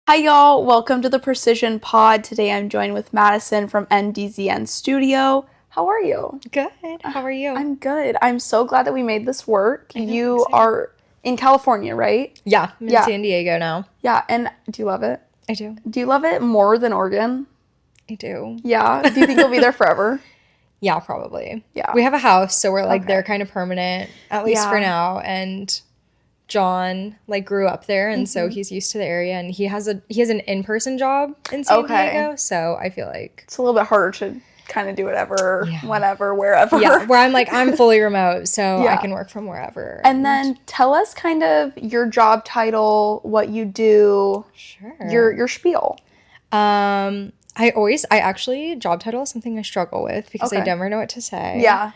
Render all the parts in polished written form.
Hi y'all, welcome to the Precision Pod. Today I'm joined with Madison from NDZN Studio. How are you? Good. How are you? I'm good. I'm so glad that we made this work. I know, You exciting. are in California, right? Yeah, I'm in San Diego now. Yeah, and do you love it? I do. Do you love it more than Oregon? I do. Yeah. Do you think you'll be there forever? Yeah, probably. Yeah. We have a house, so we're like Okay. there kind of permanent, at least for now. And John grew up there, and so he's used to the area, and he has an in-person job in San Diego, so I feel like it's a little bit harder to kind of do whatever, whenever, wherever. Yeah, where I'm fully remote, so I can work from wherever. And then tell us kind of your job title, what you do, your spiel. Job title is something I struggle with because I never know what to say. Yeah.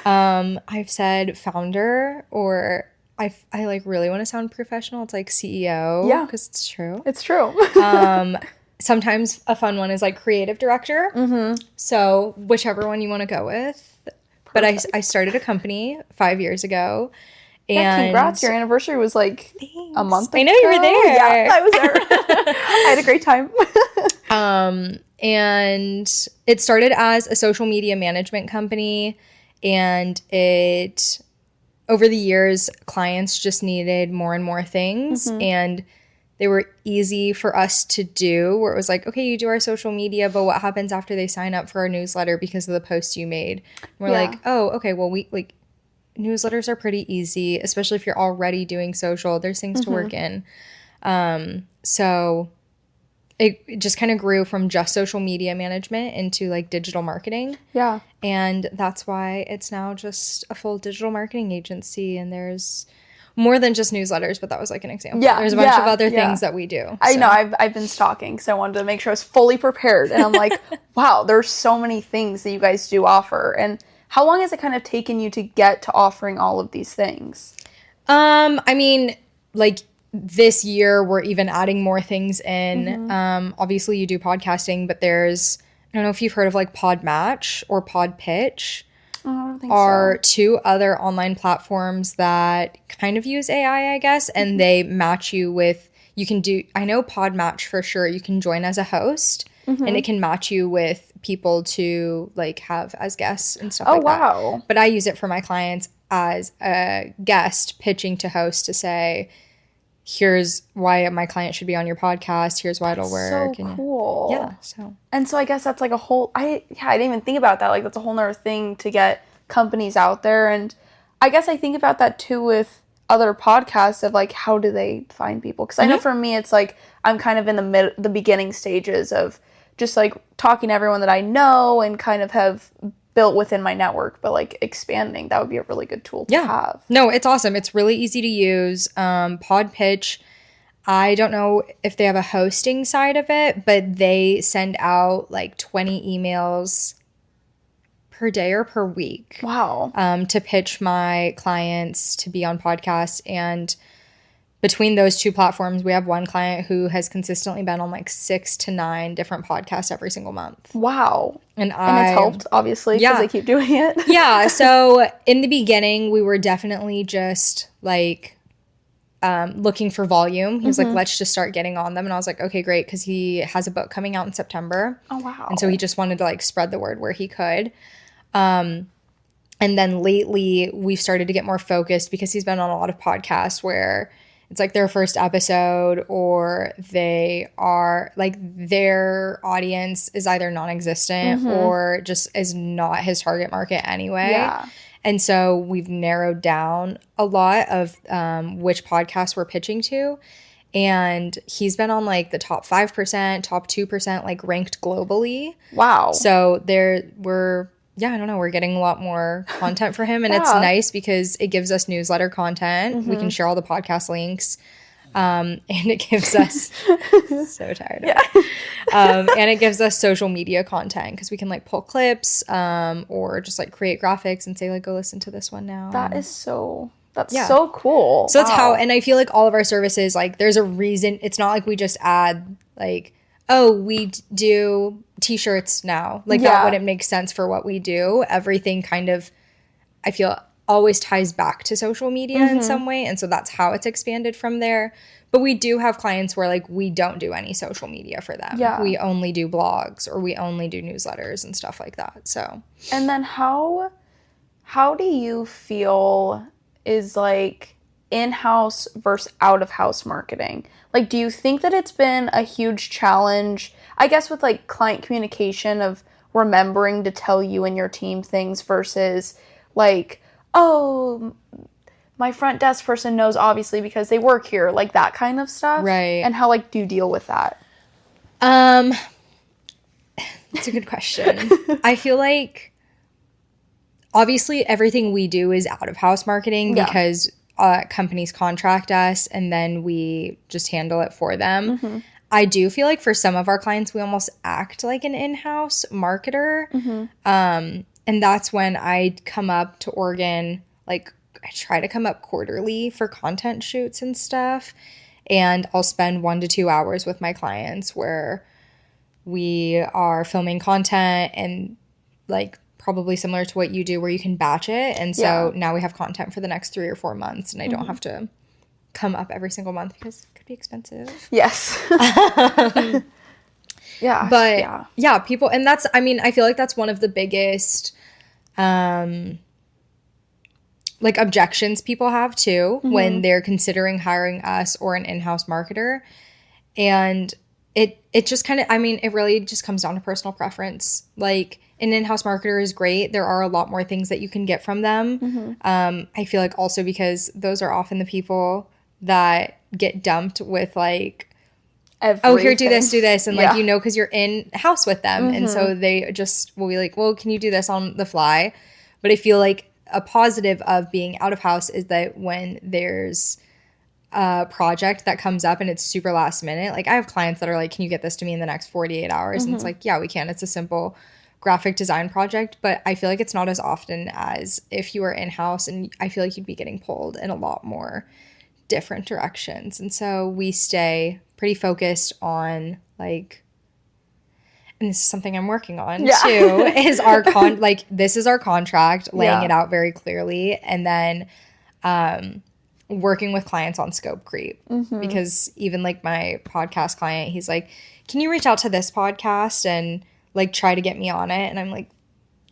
I've said founder, or I really want to sound professional. It's like CEO. Yeah. Because it's true. It's true. Sometimes a fun one is like creative director. Mm-hmm. So whichever one you want to go with. Perfect. But I started a company 5 years ago. And congrats. Your anniversary was like a month ago. I know you were there. Yeah, I was there. I had a great time. And it started as a social media management company, and over the years, clients just needed more and more things, and they were easy for us to do, where it was like, okay, you do our social media, but what happens after they sign up for our newsletter because of the posts you made? And we're like, oh, okay, well, newsletters are pretty easy, especially if you're already doing social. There's things to work in. So it just kind of grew from just social media management into like digital marketing. Yeah. And that's why it's now just a full digital marketing agency. And there's more than just newsletters, but that was like an example. Yeah. There's a bunch of other things that we do. So. I know. I've been stalking, so I wanted to make sure I was fully prepared. And I'm like, wow, there's so many things that you guys do offer. And how long has it kind of taken you to get to offering all of these things? I mean, this year we're even adding more things in. Obviously you do podcasting, but there's, I don't know if you've heard of like Pod Match or Pod Pitch. Oh, I don't think are two other online platforms that kind of use AI, I guess, and they match you with, I know Pod Match for sure, you can join as a host, and it can match you with people to like have as guests and stuff like that. Oh, wow. But I use it for my clients as a guest pitching to host to say, here's why my client should be on your podcast. Here's why it'll work. So cool. Yeah. So. And so I guess that's like a whole, I didn't even think about that. Like that's a whole nother thing to get companies out there. And I guess I think about that too with other podcasts of like, how do they find people? Because I know for me, it's like, I'm kind of in the beginning stages of just like talking to everyone that I know and kind of have built within my network, but like expanding, that would be a really good tool to have. No, it's awesome. It's really easy to use. Pod Pitch, I don't know if they have a hosting side of it, but they send out like 20 emails per day or per week. Wow. To pitch my clients to be on podcasts. And between those two platforms, we have one client who has consistently been on like 6 to 9 different podcasts every single month. Wow. And it's helped, obviously, because they keep doing it. Yeah. So in the beginning, we were definitely just like looking for volume. He was like, let's just start getting on them. And I was like, okay, great. Because he has a book coming out in September. Oh, wow. And so he just wanted to like spread the word where he could. And then lately, we've started to get more focused because he's been on a lot of podcasts where it's like their first episode, or they are like their audience is either non-existent or just is not his target market anyway. Yeah. And so we've narrowed down a lot of which podcasts we're pitching to. And he's been on like the top 5%, top 2%, like ranked globally. Wow. So I don't know, we're getting a lot more content for him, and it's nice because it gives us newsletter content. We can share all the podcast links, and it gives us so tired of it. And it gives us social media content because we can like pull clips or just like create graphics and say like, go listen to this one now. That's so cool. So that's how, and I feel like all of our services, like there's a reason. It's not like we just add like, oh, we do t-shirts now. Like that wouldn't make sense for what we do. Everything kind of, I feel always ties back to social media in some way. And so that's how it's expanded from there. But we do have clients where like we don't do any social media for them. Yeah. We only do blogs or we only do newsletters and stuff like that. So, and then how do you feel is like in-house versus out-of-house marketing? Like, do you think that it's been a huge challenge, I guess, with like client communication of remembering to tell you and your team things versus like, oh, my front desk person knows obviously because they work here, like that kind of stuff? right. And how like do you deal with that? It's a good question. I feel like obviously everything we do is out of house marketing because companies contract us and then we just handle it for them. I do feel like for some of our clients, we almost act like an in-house marketer. And that's when I come up to Oregon, like I try to come up quarterly for content shoots and stuff. And I'll spend 1 to 2 hours with my clients where we are filming content and like probably similar to what you do where you can batch it. And so now we have content for the next 3 or 4 months and I don't have to come up every single month because it could be expensive. Yes. Yeah. But yeah, people, and that's, I mean, I feel like that's one of the biggest like objections people have too when they're considering hiring us or an in-house marketer. And it just kind of, I mean, it really just comes down to personal preference. Like an in-house marketer is great. There are a lot more things that you can get from them. I feel like also because those are often the people that get dumped with like, everything. Oh, here, do this. And like, you know, because you're in house with them. And so they just will be like, well, can you do this on the fly? But I feel like a positive of being out of house is that when there's a project that comes up and it's super last minute, like I have clients that are like, can you get this to me in the next 48 hours? And it's like, yeah, we can. It's a simple graphic design project, but I feel like it's not as often as if you were in-house, and I feel like you'd be getting pulled in a lot more different directions. And so we stay pretty focused on like, and this is something I'm working on too, is our like this is our contract, laying it out very clearly, and then working with clients on scope creep. Because even like my podcast client, he's like, can you reach out to this podcast and like try to get me on it? And I'm like,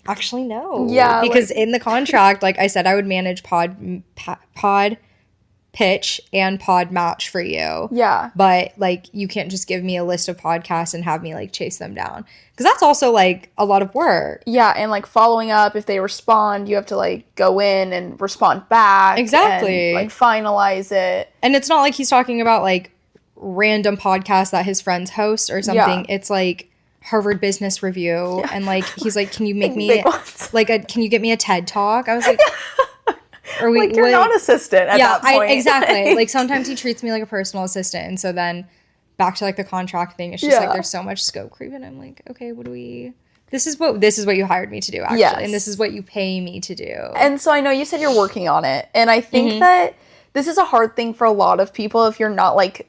actually no. Yeah. Because in the contract, like I said, I would manage pod pitch and pod match for you. Yeah. But like you can't just give me a list of podcasts and have me like chase them down. Because that's also like a lot of work. Yeah, and like following up, if they respond, you have to like go in and respond back. Exactly. And like finalize it. And it's not like he's talking about like random podcasts that his friends host or something. It's like Harvard Business Review. And like he's like, can you make me like can you get me a TED Talk? I was like, or we, like you're not an assistant at that point. Exactly. Like sometimes he treats me like a personal assistant, and so then back to like the contract thing, it's just like there's so much scope creep, and I'm like, okay, what do we? This is what you hired me to do, actually, and this is what you pay me to do. And so I know you said you're working on it, and I think that this is a hard thing for a lot of people if you're not like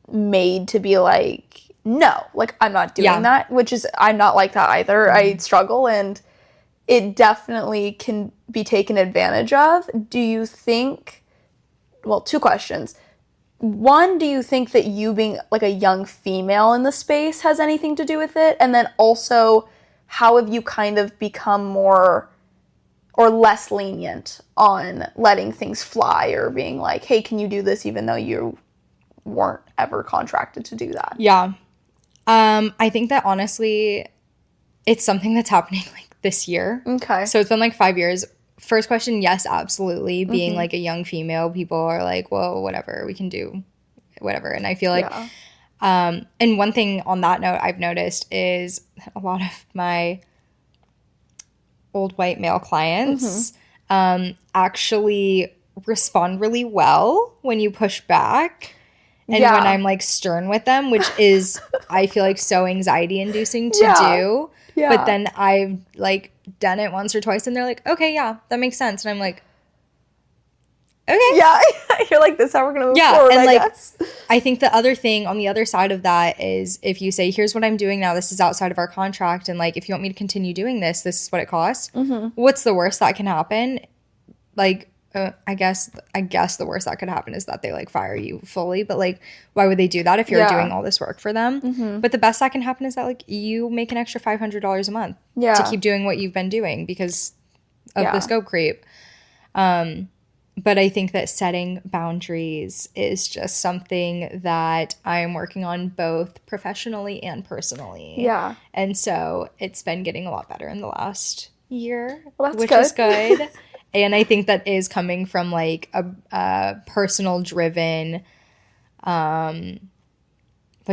made to be like, no, like I'm not doing that, which is I'm not like that either. I struggle, and it definitely can be taken advantage of. Do you think, well, 2 questions. One, do you think that you being like a young female in the space has anything to do with it? And then also, how have you kind of become more or less lenient on letting things fly or being like, hey, can you do this even though you weren't ever contracted to do that? Yeah. I think that honestly, it's something that's happening like this year. Okay. So it's been like 5 years. First question, yes, absolutely. Being like a young female, people are like, well, whatever, we can do whatever. And I feel like, and one thing on that note I've noticed is a lot of my old white male clients actually respond really well when you push back. And when I'm like stern with them, which is, I feel like so anxiety inducing to do. Yeah. But then I've like done it once or twice and they're like, okay, yeah, that makes sense. And I'm like, okay. Yeah. You're like, this is how we're going to move forward, and I like, guess. I think the other thing on the other side of that is if you say, here's what I'm doing now, this is outside of our contract. And like, if you want me to continue doing this, this is what it costs. What's the worst that can happen? like, I guess the worst that could happen is that they like fire you fully, but like, why would they do that if you're doing all this work for them? But the best that can happen is that like you make an extra $500 a month to keep doing what you've been doing because of the scope creep. But I think that setting boundaries is just something that I'm working on both professionally and personally. Yeah. And so it's been getting a lot better in the last year, which good. is good. And I think that is coming from like a personal driven, like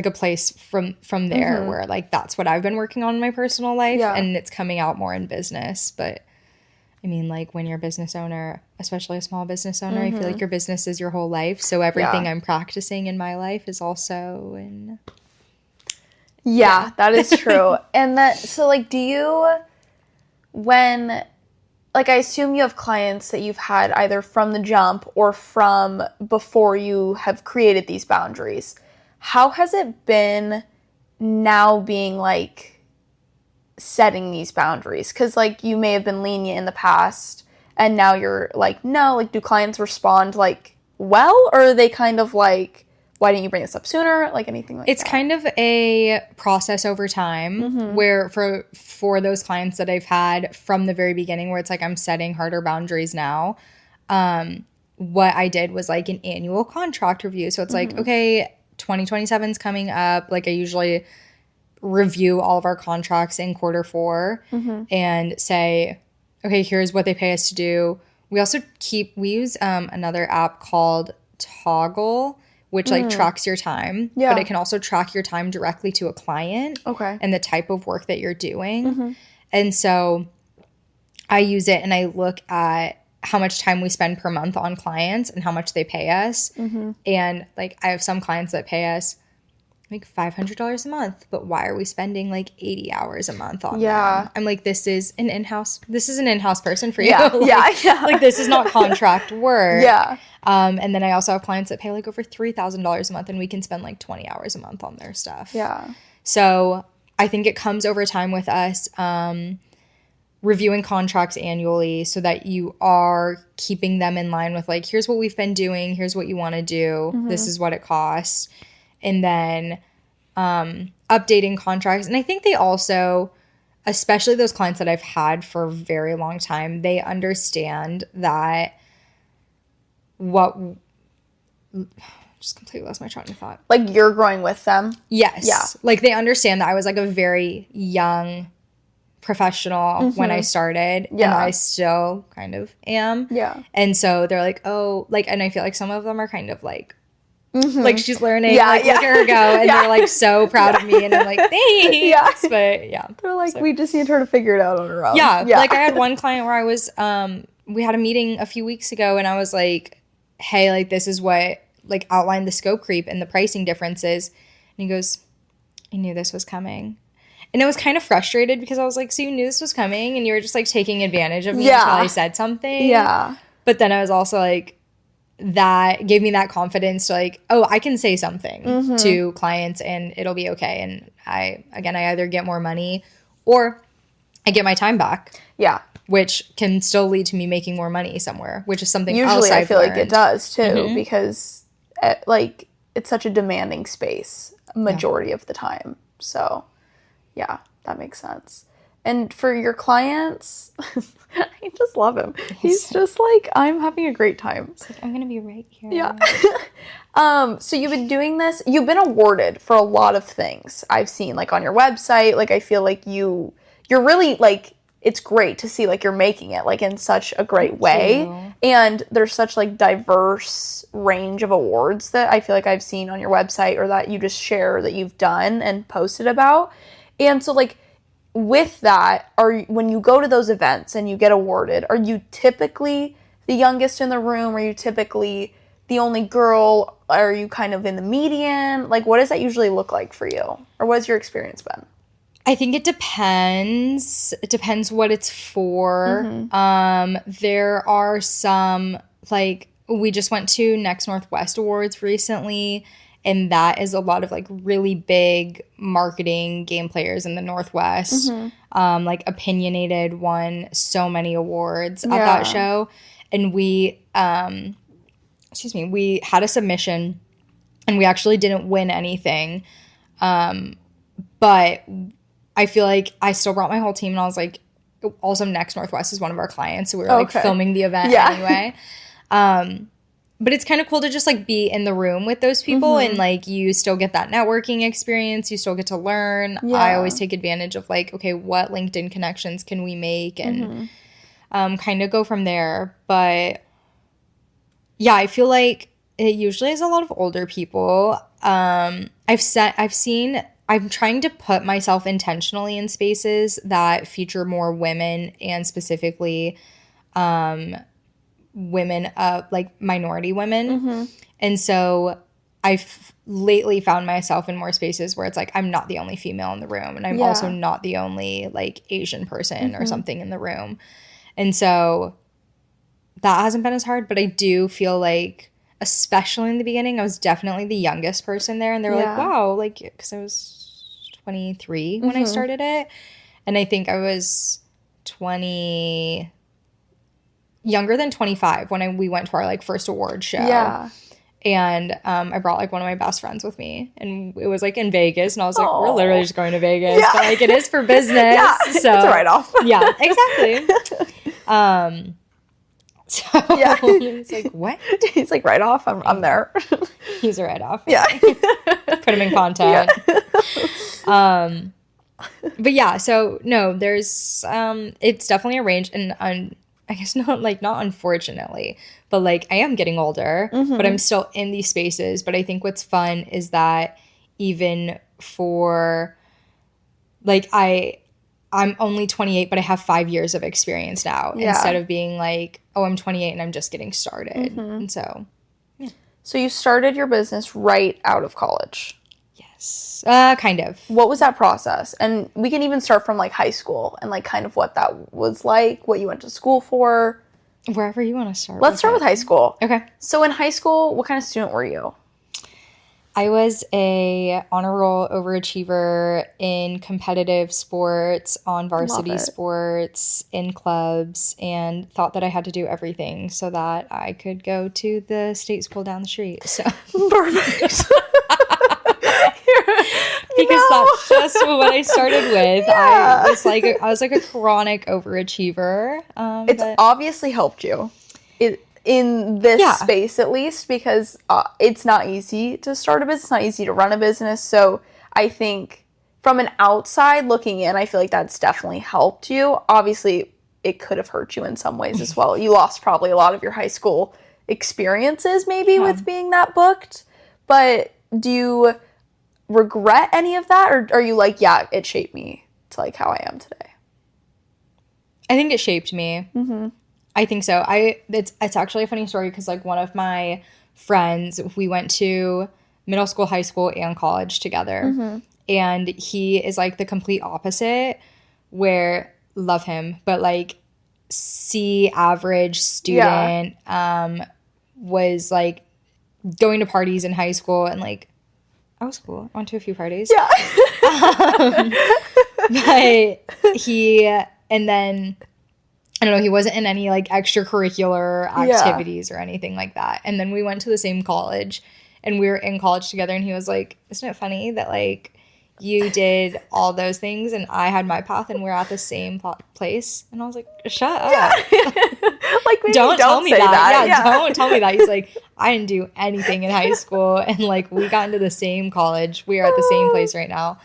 a place from there where like that's what I've been working on in my personal life, and it's coming out more in business. But I mean, like when you're a business owner, especially a small business owner, I feel like your business is your whole life. So everything I'm practicing in my life is also in. Yeah, that is true. And that, so like, do you, when, like, I assume you have clients that you've had either from the jump or from before you have created these boundaries. How has it been now being like setting these boundaries? Because like you may have been lenient in the past and now you're like, no, like do clients respond like well, or are they kind of like, why didn't you bring this up sooner? Like anything like it's that? It's kind of a process over time where for those clients that I've had from the very beginning where it's like I'm setting harder boundaries now, what I did was like an annual contract review. So it's like, okay, 2027 is coming up. Like I usually review all of our contracts in quarter 4 and say, okay, here's what they pay us to do. We also we use another app called Toggle, which like tracks your time, but it can also track your time directly to a client and the type of work that you're doing. And so I use it and I look at how much time we spend per month on clients and how much they pay us. And like I have some clients that pay us like $500 a month, but why are we spending like 80 hours a month on them? I'm like, this is an in-house person for you. Like this is not contract work. And then I also have clients that pay like over $3,000 a month and we can spend like 20 hours a month on their stuff. So I think it comes over time with us reviewing contracts annually so that you are keeping them in line with like, here's what we've been doing, here's what you want to do, this is what it costs. And then updating contracts. And I think they also, especially those clients that I've had for a very long time, they understand that just completely lost my train of thought. Like you're growing with them? Yes. Yeah. Like they understand that I was like a very young professional when I started and I still kind of am. And so they're like, oh, like, and I feel like some of them are kind of like, like she's learning, look at her go, and they're like so proud of me, and I'm like, thanks. But they're like, we just need her to figure it out on her own. Like I had one client where I was, we had a meeting a few weeks ago, and I was like, hey, like this is what, like outlined the scope creep and the pricing differences, and he goes, I knew this was coming. And I was kind of frustrated because I was like, so you knew this was coming, and you were just like taking advantage of me until I said something. But then I was also like, that gave me that confidence to like, oh, I can say something to clients and it'll be okay. And I either get more money or I get my time back. Which can still lead to me making more money somewhere, which is something usually else I feel like it does too, because like it's such a demanding space majority of the time. So yeah, that makes sense. And for your clients, I just love him. He's just like, I'm having a great time. It's like, I'm going to be right here. So you've been doing this. You've been awarded for a lot of things I've seen, like on your website. Like I feel like you're really like, it's great to see like you're making it like in such a great way. And there's such like diverse range of awards that I feel like I've seen on your website or that you just share that you've done and posted about. And so like, with that, when you go to those events and you get awarded, are you typically the youngest in the room? Are you typically the only girl? Are you kind of in the median? Like, what does that usually look like for you? Or what has your experience been? I think it depends. It depends what it's for. There are some, like, we just went to Next Northwest Awards recently, and that is a lot of like really big marketing game players in the Northwest. Like Opinionated won so many awards at that show. and we we had a submission, and we actually didn't win anything. But I feel like I still brought my whole team, and I was like, also Next Northwest is one of our clients, so we were like filming the event anyway. But it's kind of cool to just like be in the room with those people, and like you still get that networking experience, you still get to learn. I always take advantage of like, okay, what LinkedIn connections can we make, and kind of go from there. But yeah, I feel like it usually is a lot of older people. I'm trying to put myself intentionally in spaces that feature more women, and specifically women, like minority women. And so I've lately found myself in more spaces where it's like I'm not the only female in the room, and I'm also not the only like Asian person or something in the room. And so that hasn't been as hard, but I do feel like, especially in the beginning, I was definitely the youngest person there, and they were like, wow, like, because I was 23 when I started it, and I think I was younger than 25 when we went to our like first award show. And I brought like one of my best friends with me, and it was like in Vegas, and I was like, we're literally just going to Vegas, but like it is for business. So it's a write-off. Yeah, exactly. So he's like, what? He's like, right off. I'm there. He's a write-off. Yeah. Put him in content. But yeah, so no, there's it's definitely a range, and I guess not unfortunately, but like I am getting older, but I'm still in these spaces. But I think what's fun is that even for like I'm only 28, but I have 5 years of experience now, instead of being like, oh, I'm 28 and I'm just getting started. And so, yeah. So you started your business right out of college. Yes, kind of. What was that process? And we can even start from like high school and like kind of what that was like, what you went to school for. Wherever you want to start. Let's start with high school. Okay. So in high school, what kind of student were you? I was a honor roll overachiever in competitive sports, on varsity sports, in clubs, and thought that I had to do everything so that I could go to the state school down the street. So perfect. Because that's just what I started with. I was like a chronic overachiever. It's obviously helped you in this space, at least, because it's not easy to start a business. It's not easy to run a business. So I think from an outside looking in, I feel like that's definitely helped you. Obviously, it could have hurt you in some ways as well. You lost probably a lot of your high school experiences maybe with being that booked. But do you regret any of that, or are you like, yeah, it shaped me to like how I am today? I think it shaped me. I think so. It's actually a funny story, because like one of my friends, we went to middle school, high school, and college together, and he is like the complete opposite, where love him, but like C average student, was like going to parties in high school, and like I was cool. I went to a few parties. Yeah. But and then, I don't know, he wasn't in any like extracurricular activities or anything like that. And then we went to the same college, and we were in college together, and he was like, isn't it funny that like you did all those things and I had my path and we're at the same place? And I was like, shut up. Like, maybe don't tell me that. Yeah, don't tell me that. He's like, I didn't do anything in high school, and like we got into the same college. We are at the same place right now.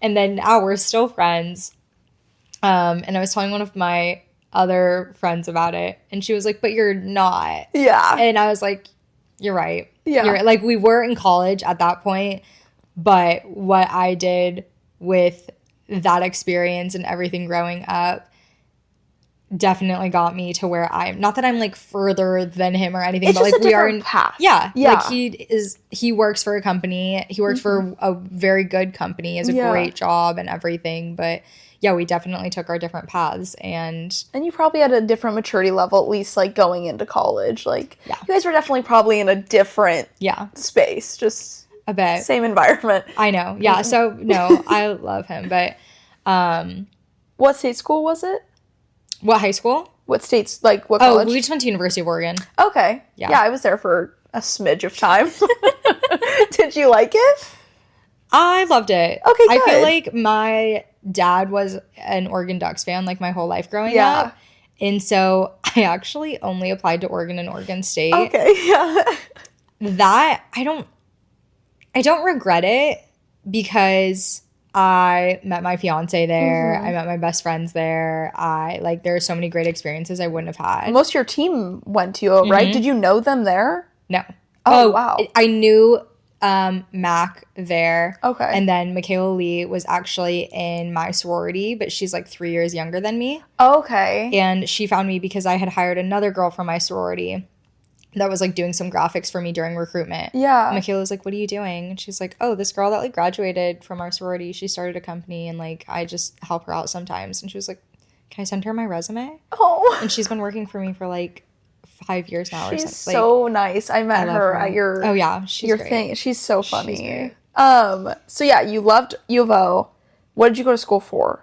And then now we're still friends. And I was telling one of my other friends about it, and she was like, but you're not. Yeah. And I was like, you're right. Yeah. You're right. Like, we were in college at that point, but what I did with that experience and everything growing up definitely got me to where I'm, not that I'm like further than him or anything, it's but like we are in path. Yeah. Like he works for a company. He works for a very good company. He has a great job and everything, but yeah, we definitely took our different paths, and you probably had a different maturity level, at least like going into college. Like you guys were definitely probably in a different space, just a bit same environment. I know. Yeah. So no, I love him, but what state school was it? What high school? What states, like what Oh, college? we just went to University of Oregon. Okay. Yeah. Yeah, I was there for a smidge of time. Did you like it? I loved it. Okay, I feel good. like my dad was an Oregon Ducks fan like my whole life growing Yeah. up. And so I actually only applied to Oregon and Oregon State. Okay, yeah. That I don't regret it because I met my fiance there. I met my best friends there. There are so many great experiences I wouldn't have had. Most of your team went to you, right? Did you know them there? No. Oh, wow. I knew Mac there. Okay. And then Michaela Lee was actually in my sorority, but she's like 3 years younger than me. Okay. And she found me because I had hired another girl from my sorority that was like doing some graphics for me during recruitment. Yeah. Michaela was like, "What are you doing?" And she's like, "Oh, this girl that like graduated from our sorority, she started a company and like I just help her out sometimes." And she was like, "Can I send her my resume?" Oh. And she's been working for me for like 5 years now. She's or something. so nice. I met love her her. at your Oh yeah, she's your great. thing. She's so funny. great. So yeah, you loved U of O. What did you go to school for?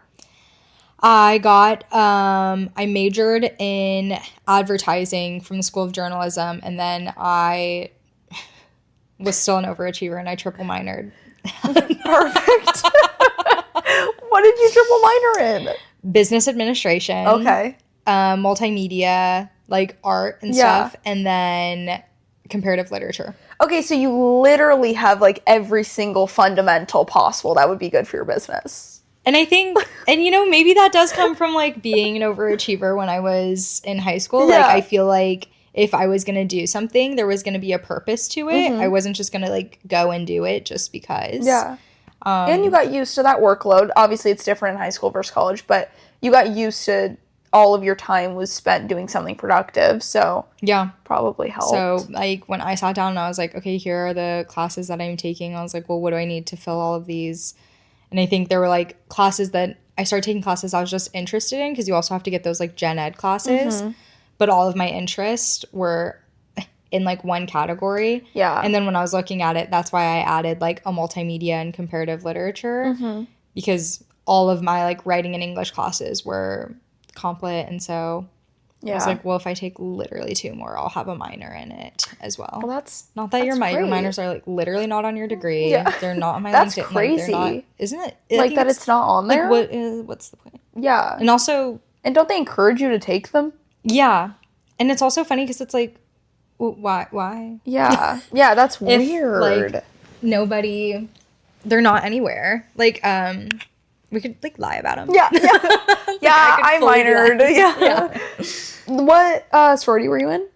I majored in advertising from the School of Journalism, and then I was still an overachiever and I triple minored. Perfect. What did you triple minor in? Business administration. Okay. Multimedia, like art and Yeah. stuff, and then comparative literature. Okay, so you literally have like every single fundamental possible that would be good for your business. And I think, and you know, maybe that does come from like being an overachiever when I was in high school. Yeah. Like, I feel like if I was going to do something, there was going to be a purpose to it. I wasn't just going to like go and do it just because. Yeah. And you got used to that workload. Obviously, it's different in high school versus college, but you got used to all of your time was spent doing something productive. So Yeah. probably helped. So, like, when I sat down and I was like, okay, here are the classes that I'm taking, I was like, well, what do I need to fill all of these? And I think there were, like, classes that I started taking classes I was just interested in because you also have to get those, like, gen ed classes. But all of my interests were in, like, one category. Yeah. And then when I was looking at it, that's why I added, like, a multimedia and comparative literature. Because all of my, like, writing and English classes were comp lit, and so I was like, well, if I take literally 2 more, I'll have a minor in it as well. Well, that's not that your great. minors are like literally not on your degree. Yeah. They're not on my That's LinkedIn. crazy. Like, they're not, isn't it? I like think that it's not on there. like what's the point? Yeah. And also, And don't they encourage you to take them? yeah, and it's also funny because it's like, why? Yeah. Yeah, that's If, weird. like, nobody, they're not anywhere. Like, we could like lie about them. Yeah. Yeah, I fully do minored. that. Yeah. What sorority were you in?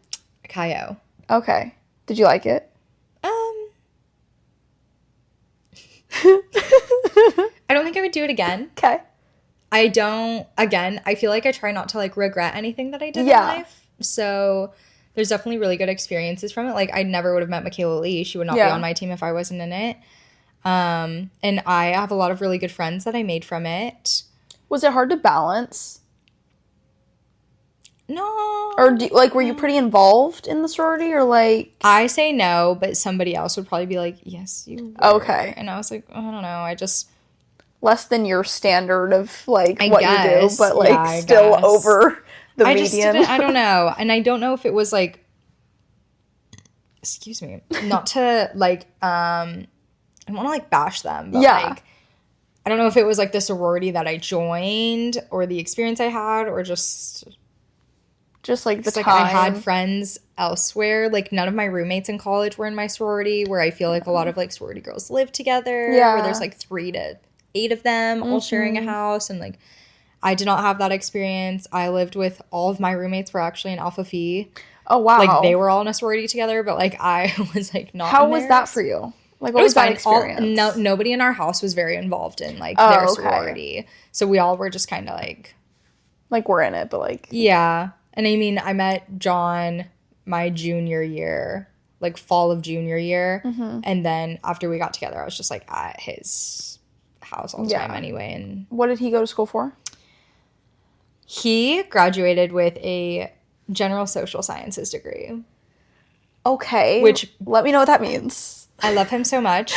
Kayo. Okay. Did you like it? I don't think I would do it again. Okay. I don't, again, I feel like I try not to like regret anything that I did Yeah. in life. So there's definitely really good experiences from it. Like, I never would have met Michaela Lee. She would not be Yeah. on my team if I wasn't in it. And I have a lot of really good friends that I made from it. Was it hard to balance? No. Or were you pretty involved in the sorority, or like? I say no, but somebody else would probably be like, yes, you were. Okay. And I was like, I don't know. I just, Less than your standard of like I what you do, guess. but like Yeah, I still guess. over the I median. just didn't, I don't know. And I don't know if it was like, excuse me, not to like, I don't want to like bash them, but Yeah. like, I don't know if it was like the sorority that I joined or the experience I had or just Just the like time. I had friends elsewhere. Like, none of my roommates in college were in my sorority, where I feel like a lot of like sorority girls live together. Yeah. Where there's like 3 to 8 of them all sharing a house, and like I did not have that experience. I lived with all of my roommates were actually in Alpha Phi. Oh wow. Like, they were all in a sorority together, but like I was like not. How in was theirs. that for you? Like, what It was that fine. experience? Nobody in our house was very involved in like Oh, their okay. sorority, so we all were just kind of like, Like, we're in it, but like. yeah. And I mean, I met John my junior year, like fall of junior year, and then after we got together, I was just like at his house all the Yeah. time anyway. And What did he go to school for? he graduated with a general social sciences degree. Okay. Which- let me know what that means. I love him so much.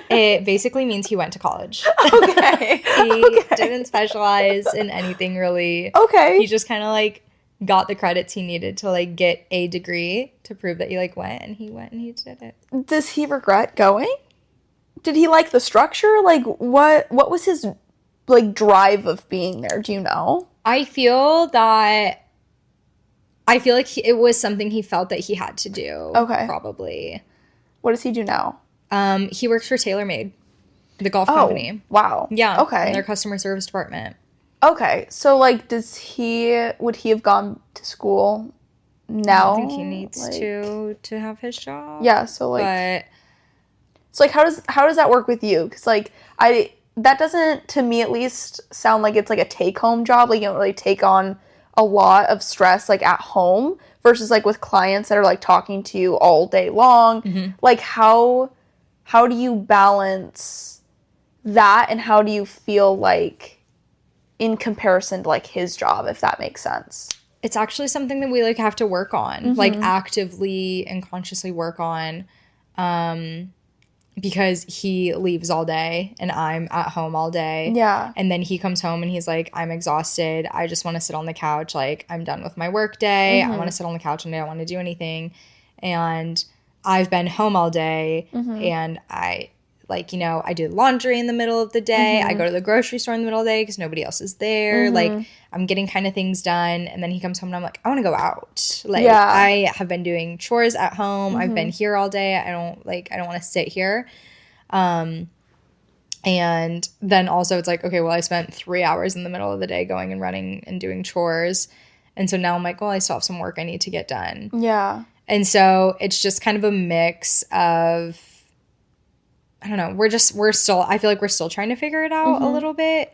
It basically means he went to college. Okay. He didn't specialize in anything really. Okay. He just kind of like got the credits he needed to like get a degree to prove that he like went and he did it. Does he regret going? Did he like the structure? Like what was his like drive of being there? Do you know? I feel like it was something he felt that he had to do. Okay. Probably. What does he do now? He works for TaylorMade, the golf company. Wow. Yeah. Okay. In their customer service department. Okay. So like would he have gone to school now? I think he needs to have his job. Yeah, so like how does that work with you? Because like that doesn't, to me at least, sound like it's like a take-home job. Like you don't really take on a lot of stress like at home versus like with clients that are like talking to you all day long. Mm-hmm. Like how do you balance that, and how do you feel like in comparison to like his job, if that makes sense? It's actually something that we like have to work on, mm-hmm. like actively and consciously work on. Because he leaves all day and I'm at home all day. Yeah. And then he comes home and he's like, I'm exhausted. I just want to sit on the couch. Like, I'm done with my work day. Mm-hmm. I want to sit on the couch and I don't want to do anything. And I've been home all day, mm-hmm. and I, like, you know, I do laundry in the middle of the day. Mm-hmm. I go to the grocery store in the middle of the day because nobody else is there. Mm-hmm. Like, I'm getting kind of things done. And then he comes home and I'm like, I want to go out. Like, yeah. I have been doing chores at home. Mm-hmm. I've been here all day. I don't want to sit here. And then also it's like, okay, well, I spent 3 hours in the middle of the day going and running and doing chores. And so now I'm like, well, I still have some work I need to get done. Yeah. And so it's just kind of a mix of, I don't know, I feel like we're still trying to figure it out, mm-hmm. a little bit.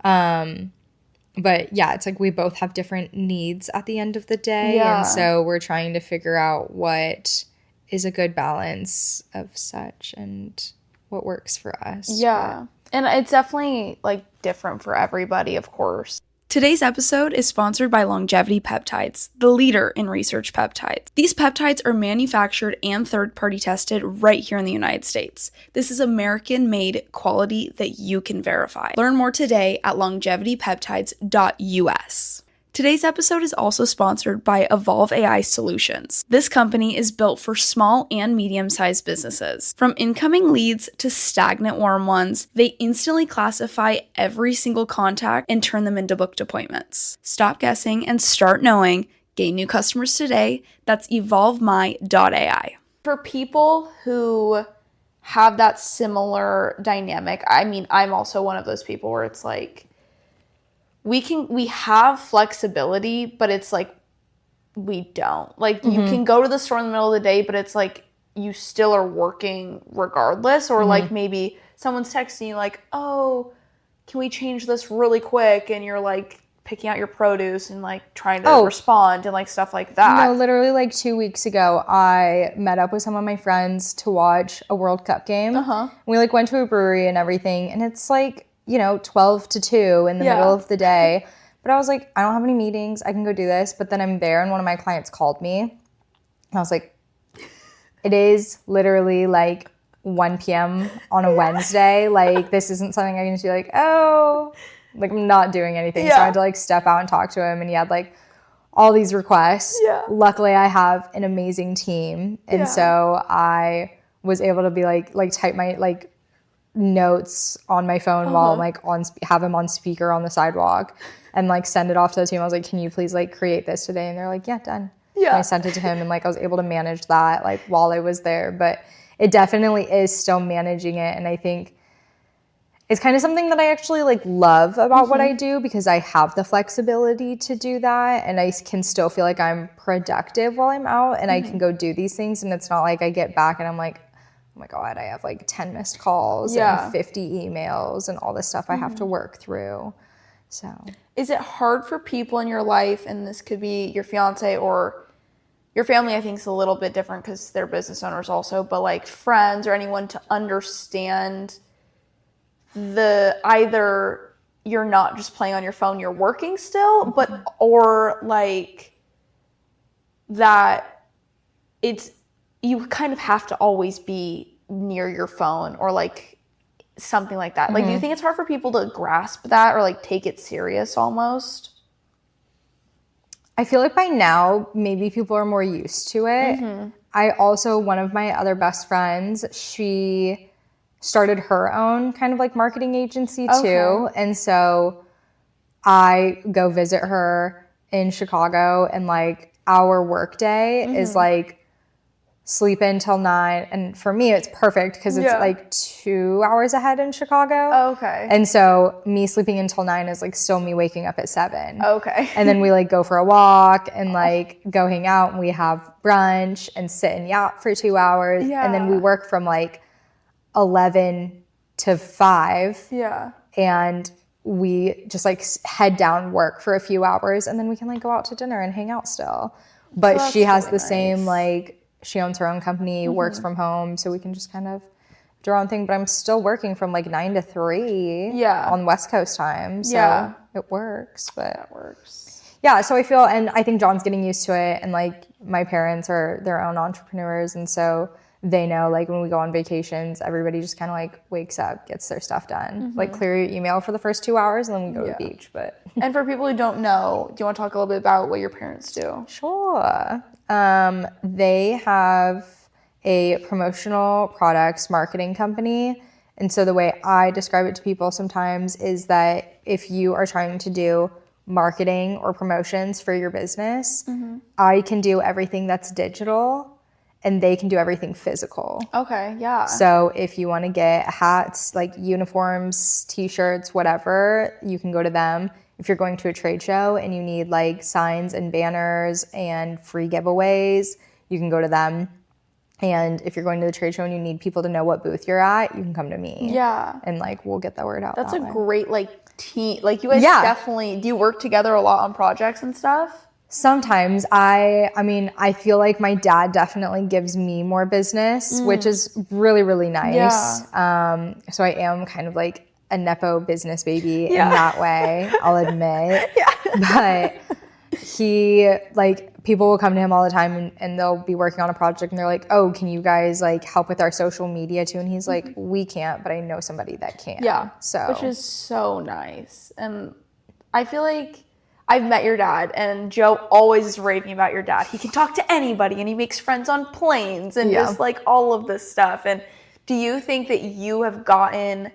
But yeah, it's like we both have different needs at the end of the day. Yeah. And so we're trying to figure out what is a good balance of such and what works for us. Yeah. And it's definitely like different for everybody, of course. Today's episode is sponsored by Longevity Peptides, the leader in research peptides. These peptides are manufactured and third-party tested right here in the United States. This is American-made quality that you can verify. Learn more today at longevitypeptides.us. Today's episode is also sponsored by Evolve AI Solutions. This company is built for small and medium-sized businesses. From incoming leads to stagnant warm ones, they instantly classify every single contact and turn them into booked appointments. Stop guessing and start knowing. Gain new customers today. That's evolvemy.ai. For people who have that similar dynamic, I mean, I'm also one of those people where it's like, we have flexibility, but it's like we don't. Like, mm-hmm. you can go to the store in the middle of the day, but it's like you still are working regardless. Or mm-hmm. like maybe someone's texting you like, oh, can we change this really quick? And you're like picking out your produce and like trying to respond and like stuff like that. No, literally like 2 weeks ago, I met up with some of my friends to watch a World Cup game. Uh-huh. We like went to a brewery and everything, and it's like, you know, 12 to 2 in the middle of the day. But I was like, I don't have any meetings. I can go do this. But then I'm there and one of my clients called me. And I was like, it is literally like 1 p.m. on a Wednesday. Like, this isn't something I can just be like, oh, like I'm not doing anything. Yeah. So I had to like step out and talk to him. And he had like all these requests. Yeah. Luckily, I have an amazing team. And so I was able to be like type my like notes on my phone while I'm like have him on speaker on the sidewalk and like send it off to the team. I was like, can you please like create this today? And they're like, yeah, done. Yeah. And I sent it to him, and like I was able to manage that like while I was there. But it definitely is still managing it. And I think it's kind of something that I actually like love about mm-hmm. what I do, because I have the flexibility to do that, and I can still feel like I'm productive while I'm out, and mm-hmm. I can go do these things. And it's not like I get back and I'm like, oh my God, I have like 10 missed calls and 50 emails and all this stuff I have to work through. So, is it hard for people in your life, and this could be your fiance or your family, I think is a little bit different because they're business owners also, but like friends or anyone, to understand either you're not just playing on your phone, you're working still, mm-hmm. but, or like that you kind of have to always be near your phone or like something like that. Mm-hmm. Like, do you think it's hard for people to grasp that or like take it serious almost? I feel like by now, maybe people are more used to it. One of my other best friends, she started her own kind of like marketing agency too. And so I go visit her in Chicago, and like our work day is like sleep in till 9. And for me, it's perfect because it's like 2 hours ahead in Chicago. Oh, okay. And so me sleeping until 9 is like still me waking up at 7. Okay. And then we like go for a walk and like go hang out, and we have brunch and sit and yacht for 2 hours. Yeah. And then we work from like 11 to 5. Yeah. And we just like head down, work for a few hours, and then we can like go out to dinner and hang out still. But So she has really the same, like, she owns her own company, works from home, so we can just kind of do our own thing. But I'm still working from like 9 to 3 on West Coast time. So it works. But that works. Yeah, so I feel, and I think John's getting used to it. And like my parents are their own entrepreneurs. And so they know, like, when we go on vacations, everybody just kind of like wakes up, gets their stuff done. Like, clear your email for the first 2 hours, and then we go to the beach. But And for people who don't know, do you want to talk a little bit about what your parents do? Sure. They have a promotional products marketing company. And so the way I describe it to people sometimes is that if you are trying to do marketing or promotions for your business, I can do everything that's digital, and they can do everything physical. Okay, yeah. So if you want to get hats, like uniforms, t-shirts, whatever, you can go to them. If you're going to a trade show and you need like signs and banners and free giveaways, you can go to them. And if you're going to the trade show and you need people to know what booth you're at, you can come to me. Yeah. And like, we'll get the word out. That's that a way. great like team. Like you guys definitely, do you work together a lot on projects and stuff? Sometimes I mean, I feel like my dad definitely gives me more business, which is really, really nice. Yeah. So I am kind of like a Nepo business baby in that way, I'll admit. But he, like, people will come to him all the time, and they'll be working on a project, and they're like, oh, can you guys like help with our social media too? And he's like, we can't, but I know somebody that can. Yeah. So Which is so nice. And I feel like I've met your dad, and Joe always is raving about your dad. He can talk to anybody, and he makes friends on planes, and just like all of this stuff. And do you think that you have gotten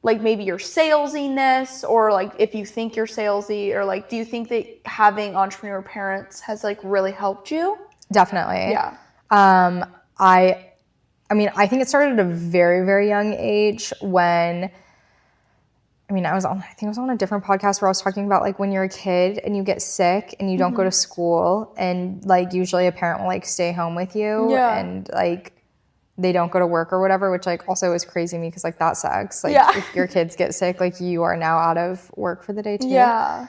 like maybe your salesiness, or like if you think you're salesy, or like do you think that having entrepreneur parents has like really helped you? Definitely. Yeah. I mean, I think it started at a very, very young age when, I think I was on a different podcast where I was talking about like when you're a kid and you get sick and you don't go to school, and like usually a parent will like stay home with you and like they don't go to work or whatever, which like also is crazy to me because like that sucks. Like if your kids get sick, like you are now out of work for the day too. Yeah.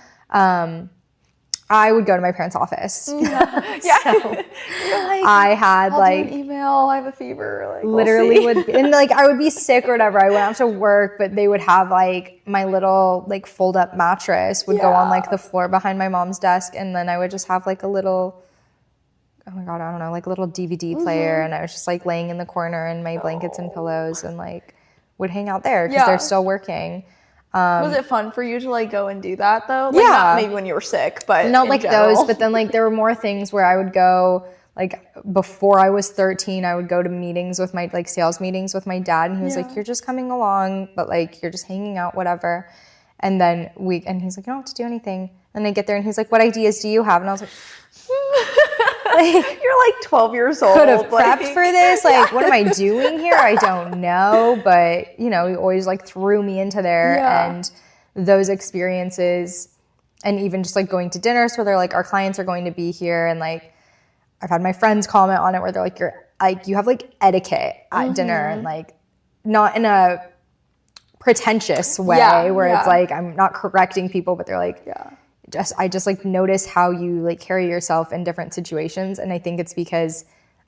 I would go to my parents' office. Yeah. So like, I had I'll like do an email. I have a fever. Like literally would be, and like I would be sick or whatever. I went out to work, but they would have like my little like fold up mattress would go on like the floor behind my mom's desk, and then I would just have like a little, oh my God, I don't know, like a little DVD player, and I was just like laying in the corner in my blankets and pillows, and like would hang out there because they're still working. Was it fun for you to like go and do that though? Like, not maybe when you were sick, but not like general. those. But then like there were more things where I would go. Like before I was 13, I would go to meetings with my like sales meetings with my dad, and he was like, "You're just coming along, but like you're just hanging out, whatever." And then he's like, "You don't have to do anything." And I get there, and he's like, "What ideas do you have?" And I was like, "You're like 12 years old. Could have prepped for this. Like, what am I doing here? I don't know." But you know, he always like threw me into there, and those experiences, and even just like going to dinners where they're like, "Our clients are going to be here," and like I've had my friends comment on it where they're like, you have like etiquette at dinner, and like not in a pretentious way where it's like I'm not correcting people, but they're like, I just like notice how you like carry yourself in different situations. And I think it's because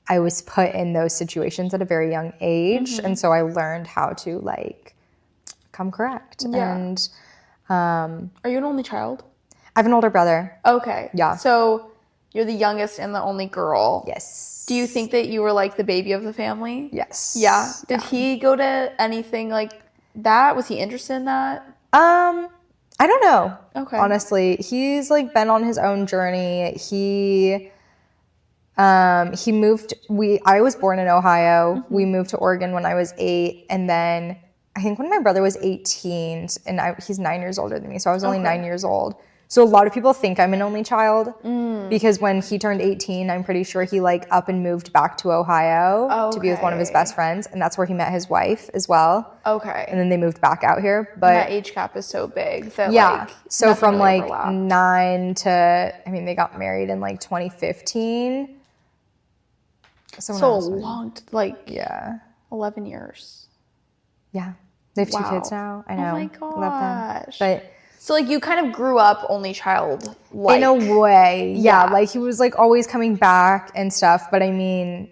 I was put in those situations at a very young age. And so I learned how to like come correct. And are you an only child? I have an older brother. Okay. Yeah. So you're the youngest and the only girl. Yes. Do you think that you were like the baby of the family? Yes. Yeah. Did he go to anything like that? Was he interested in that? I don't know. Okay. Honestly, he's like been on his own journey. He moved. I was born in Ohio. We moved to Oregon when I was 8, and then I think when my brother was 18, and he's 9 years older than me, so I was only 9 years old. So a lot of people think I'm an only child because when he turned 18, I'm pretty sure he like up and moved back to Ohio to be with one of his best friends, and that's where he met his wife as well. Okay. And then they moved back out here. But that age gap is so big that so from really like overlapped. 9 to, I mean, they got married in like 2015. So a long, 11 years. Yeah. They have 2 kids now. I know. Oh my gosh. Love them. But so like you kind of grew up only child, like in a way. Yeah. Like he was like always coming back and stuff. But I mean,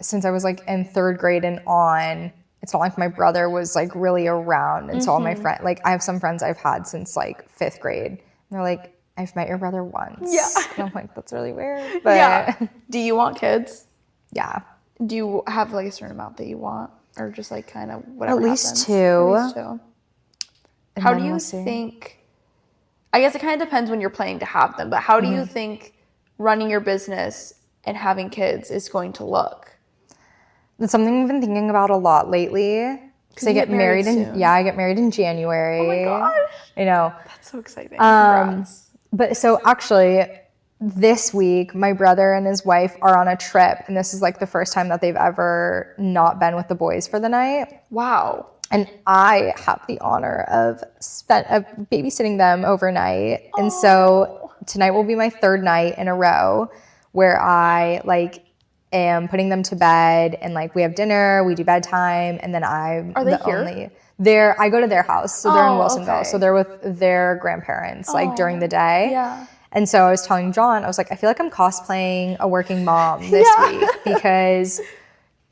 since I was like in 3rd grade and on, it's not like my brother was like really around. And so all my friends, like I have some friends I've had since like 5th grade. And they're like, I've met your brother once. Yeah. And I'm like, that's really weird. But do you want kids? Yeah. Do you have like a certain amount that you want, or just like kind of whatever? At least 2. At least 2. How do you we'll think? I guess it kind of depends when you're planning to have them, but how do you think running your business and having kids is going to look? That's something I've been thinking about a lot lately. Because I get married I get married in January. Oh my gosh. I know. That's so exciting. Congrats. But so actually, this week, my brother and his wife are on a trip, and this is like the first time that they've ever not been with the boys for the night. Wow. And I have the honor of babysitting them overnight. And so tonight will be my 3rd night in a row where I like am putting them to bed, and like we have dinner, we do bedtime, and then I'm here? I go to their house, so they're in Wilsonville. Okay. So they're with their grandparents like during the day. Yeah. And so I was telling John, I was like, I feel like I'm cosplaying a working mom this week because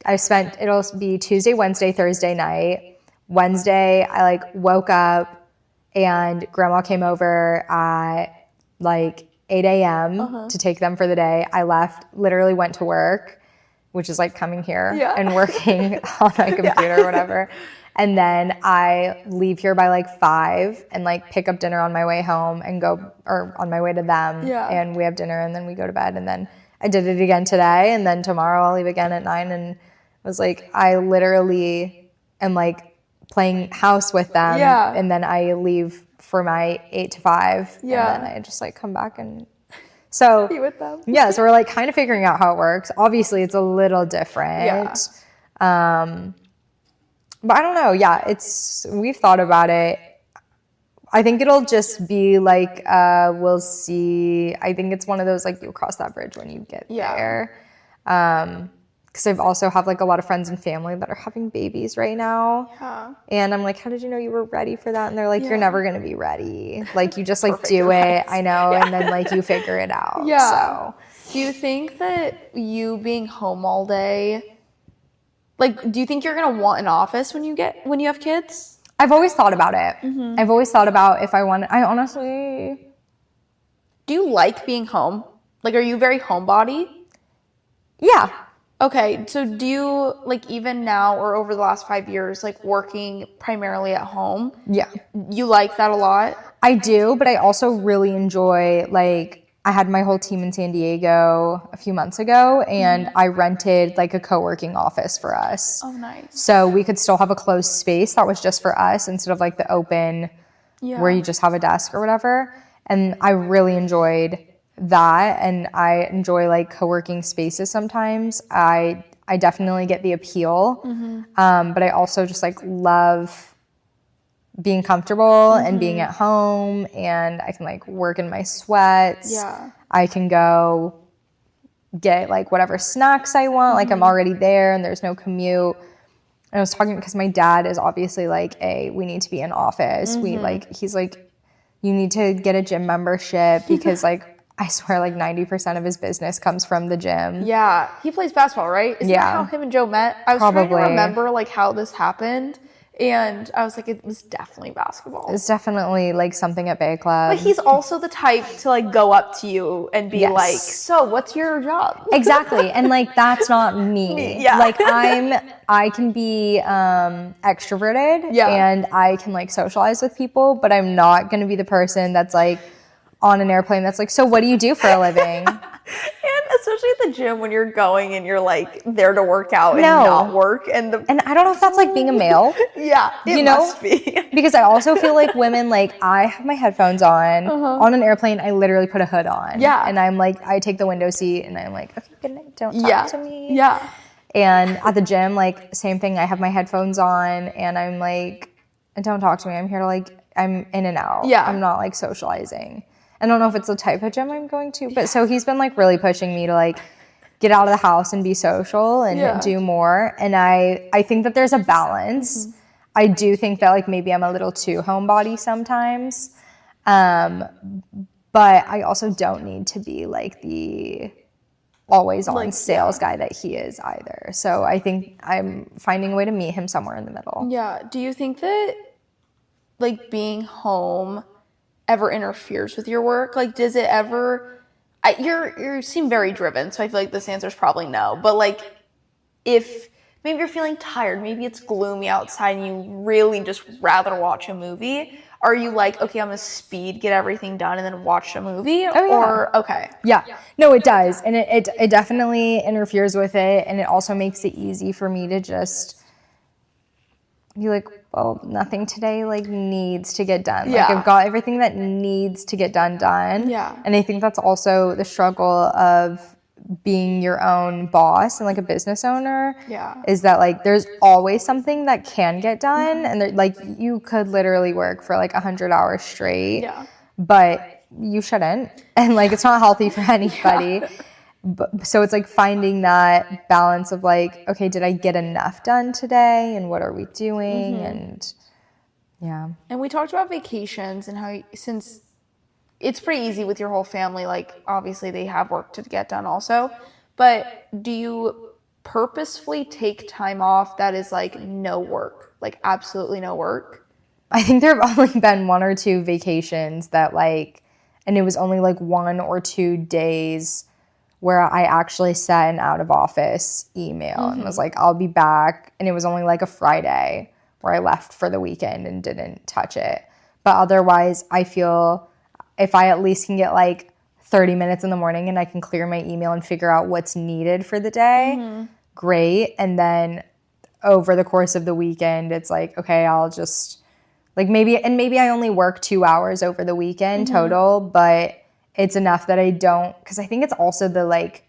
it'll be Tuesday, Wednesday, Thursday night. Wednesday, I like woke up and grandma came over at like 8 a.m. to take them for the day. I literally went to work, which is like coming here and working on my computer or whatever. And then I leave here by like 5 and like pick up dinner on my way home and on my way to them. Yeah. And we have dinner and then we go to bed. And then I did it again today. And then tomorrow I'll leave again at 9. And I was like, I literally am like playing house with them. Yeah. And then I leave for my 8 to 5. Yeah. And then I just like come back and so be with them. Yeah. So we're like kind of figuring out how it works. Obviously it's a little different. Yeah. But I don't know. Yeah, we've thought about it. I think it'll just be like, we'll see. I think it's one of those, like, you'll cross that bridge when you get there. Because I've also have, like, a lot of friends and family that are having babies right now. Yeah. And I'm like, how did you know you were ready for that? And they're like, you're never going to be ready. Like, you just, like, do it. I know. Yeah. And then, like, you figure it out. Yeah. So. Do you think that you being home all day... Like, do you think you're going to want an office when you have kids? I've always thought about it. Mm-hmm. I've always thought about if I honestly... Do you like being home? Like, are you very homebody? Yeah. Okay, so do you, like, even now or over the last 5 years, like, working primarily at home? Yeah. You like that a lot? I do, but I also really enjoy, like... I had my whole team in San Diego a few months ago, and I rented like a co-working office for us. Oh, nice. So we could still have a closed space that was just for us instead of like the open where you just have a desk or whatever. And I really enjoyed that, and I enjoy like co-working spaces sometimes. I definitely get the appeal, but I also just like love being comfortable and being at home, and I can like work in my sweats. Yeah. I can go get like whatever snacks I want. Like I'm already there and there's no commute. And I was talking because my dad is obviously like, we need to be in office. He's like, you need to get a gym membership because like, I swear like 90% of his business comes from the gym. Yeah. He plays basketball, right? Isn't that how him and Joe met? I was trying to remember like how this happened. And I was like, it was definitely basketball. It's definitely like something at Bay Club. But he's also the type to like go up to you and be like, so what's your job? Exactly. And like, that's not me. Yeah. Like I can be extroverted and I can like socialize with people, but I'm not going to be the person that's like on an airplane that's like, so what do you do for a living? And especially at the gym when you're going and you're like there to work out and not work. And I don't know if that's like being a male. Yeah, it must be. Because I also feel like women, like I have my headphones on. On an airplane, I literally put a hood on. Yeah. And I'm like, I take the window seat and I'm like, okay, good night, don't talk to me. Yeah. And at the gym, like same thing, I have my headphones on and I'm like, don't talk to me. I'm here to like, I'm in and out. Yeah. I'm not like socializing. I don't know if it's the type of gym I'm going to, but so he's been like really pushing me to like get out of the house and be social and do more. And I think that there's a balance. I do think that like maybe I'm a little too homebody sometimes. But I also don't need to be like the always on sales guy that he is either. So I think I'm finding a way to meet him somewhere in the middle. Yeah. Do you think that like being home ever interferes with your work? Like, does it ever? You seem very driven, so I feel like this answer is probably no. But like, if maybe you're feeling tired, maybe it's gloomy outside, and you really just rather watch a movie. Are you like, okay, I'm gonna speed, get everything done, and then watch a movie? Oh, yeah. Or okay, yeah, no, it does, and it definitely interferes with it, and it also makes it easy for me to just be like, well, nothing today like needs to get done. Like I've got everything that needs to get done. Yeah. And I think that's also the struggle of being your own boss and like a business owner. Yeah. Is that like there's always something that can get done, and like you could literally work for like 100 hours straight. Yeah. But you shouldn't, and like it's not healthy for anybody. But, so it's like finding that balance of like, okay, did I get enough done today, and what are we doing? And yeah. And we talked about vacations and how since it's pretty easy with your whole family, like obviously they have work to get done also, but do you purposefully take time off that is like no work, like absolutely no work? I think there have only been 1 or 2 vacations that like, and it was only like 1 or 2 days where I actually sent an out of office email and was like, I'll be back. And it was only like a Friday where I left for the weekend and didn't touch it. But otherwise, I feel if I at least can get like 30 minutes in the morning and I can clear my email and figure out what's needed for the day, great. And then over the course of the weekend, it's like, okay, I'll just like maybe I only work 2 hours over the weekend total, but it's enough that I don't, because I think it's also the like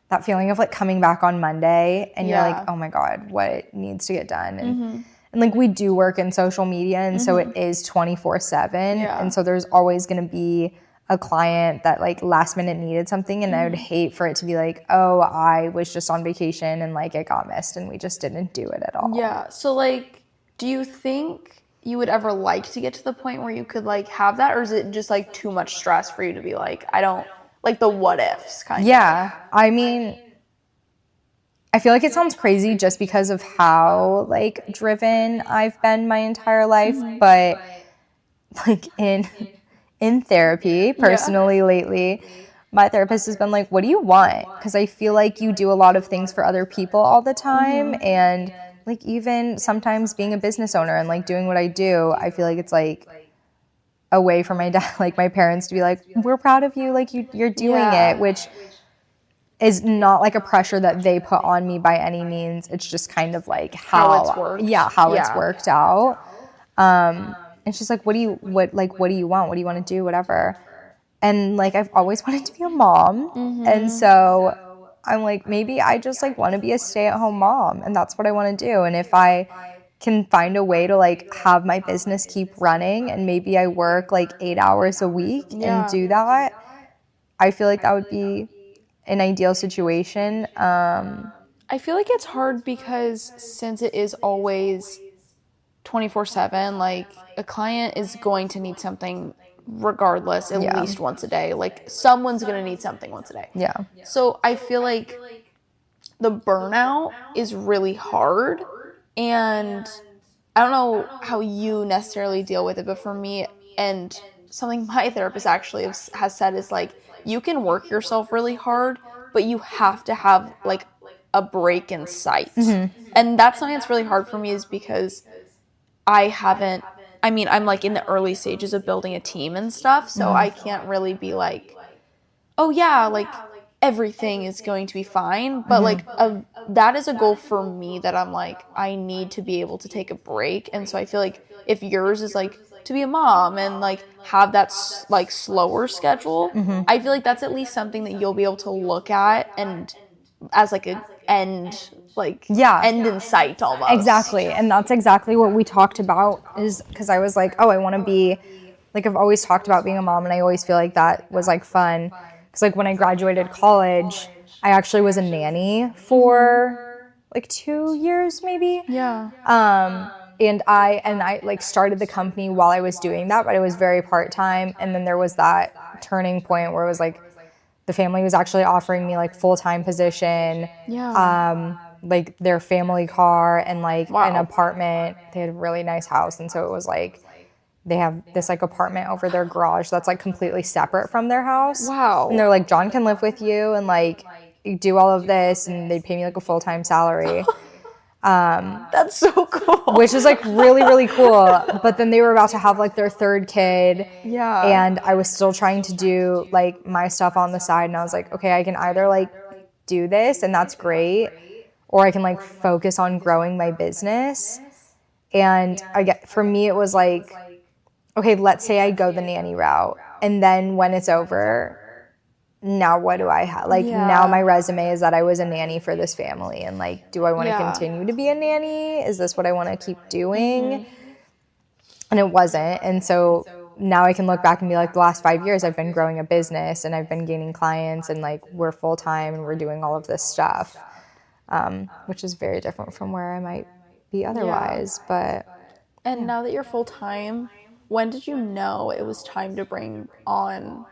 that feeling of like coming back on Monday and you're like, oh my God, what needs to get done? And like we do work in social media, and so it is 24/7. And so there's always going to be a client that like last minute needed something, and I would hate for it to be like, oh, I was just on vacation and like it got missed and we just didn't do it at all. Yeah. So like, do you think you would ever like to get to the point where you could like have that, or is it just like too much stress for you to be like, I don't like the what ifs kind of? Yeah. I mean, I feel like it sounds crazy just because of how like driven I've been my entire life, but like in therapy personally lately, my therapist has been like, what do you want? Because I feel like you do a lot of things for other people all the time, and like even sometimes being a business owner and like doing what I do, I feel like it's like a way for my dad, like my parents to be like, we're proud of you, like you're doing it, which is not like a pressure that they put on me by any means. It's just kind of like how it's worked. It's worked out. And she's like, what do you want? What do you want to do? Whatever. And like I've always wanted to be a mom, and so I'm like, maybe I just like want to be a stay-at-home mom, and that's what I want to do. And if I can find a way to like have my business keep running, and maybe I work like 8 hours a week and do that, I feel like that would be an ideal situation. I feel like it's hard because since it is always 24/7, like a client is going to need something regardless at least once a day. Like someone's going to need something once a day. Yeah. So I feel like the burnout is really hard, and I don't know how you necessarily deal with it, but for me, and something my therapist actually has said is like, you can work yourself really hard, but you have to have like a break in sight. And that's something that's really hard for me is because I haven't, I mean, I'm like in the early stages of building a team and stuff, so I can't really be like, oh yeah, like everything is going to be fine. But like that is a goal for me that I'm like, I need to be able to take a break. And so I feel like if yours is like to be a mom and like have that like slower schedule, I feel like that's at least something that you'll be able to look at and as like a end, like end in sight almost. Exactly. And that's exactly what we talked about, is because I was like, oh, I want to be, like, I've always talked about being a mom, and I always feel like that was like fun. Because like when I graduated college, I actually was a nanny for like 2 years maybe. Yeah. And I like started the company while I was doing that, but it was very part-time. And then there was that turning point where it was like the family was actually offering me like full-time position. Yeah. Like their family car and like an apartment. They had a really nice house, and so it was like they have this like apartment over their garage that's like completely separate from their house. Wow. And they're like, John can live with you and like you do all of this, and they'd pay me like a full-time salary. That's so cool. Which is like really, really cool. But then they were about to have like their third kid. Yeah. And I was still trying to do like my stuff on the side. And I was like, okay, I can either like do this and that's great, or I can like focus on growing my business. And for me, it was like, okay, let's say I go the nanny route. And then when it's over, now what do I have? Like now my resume is that I was a nanny for this family. And like, do I want to continue to be a nanny? Is this what I want to keep doing? And it wasn't. And so now I can look back and be like, the last 5 years I've been growing a business and I've been gaining clients, and like we're full time and we're doing all of this stuff, which is very different from where I might be otherwise. But now that you're full time, when did you know it was time to bring on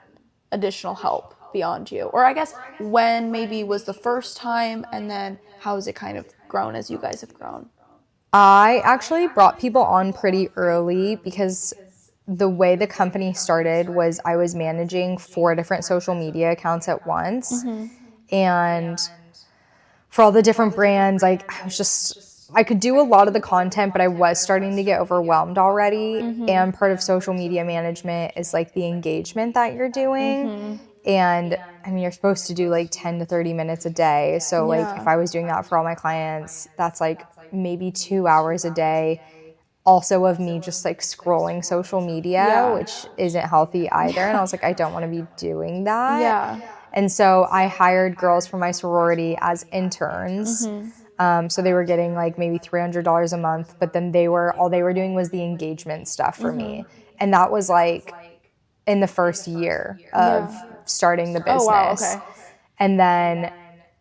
additional help beyond you? Or I guess when maybe was the first time, and then how has it kind of grown as you guys have grown? I actually brought people on pretty early because the way the company started was I was managing 4 different social media accounts at once. And for all the different brands, like I could do a lot of the content, but I was starting to get overwhelmed already. And part of social media management is like the engagement that you're doing. And I mean, you're supposed to do like 10 to 30 minutes a day. So like if I was doing that for all my clients, that's like maybe 2 hours a day. Also of me just like scrolling social media, which isn't healthy either. And I was like, I don't want to be doing that. And so I hired girls from my sorority as interns. So they were getting like maybe $300 a month, but then all they were doing was the engagement stuff for me. And that was like in the first year of starting the business. Oh, wow, okay. And then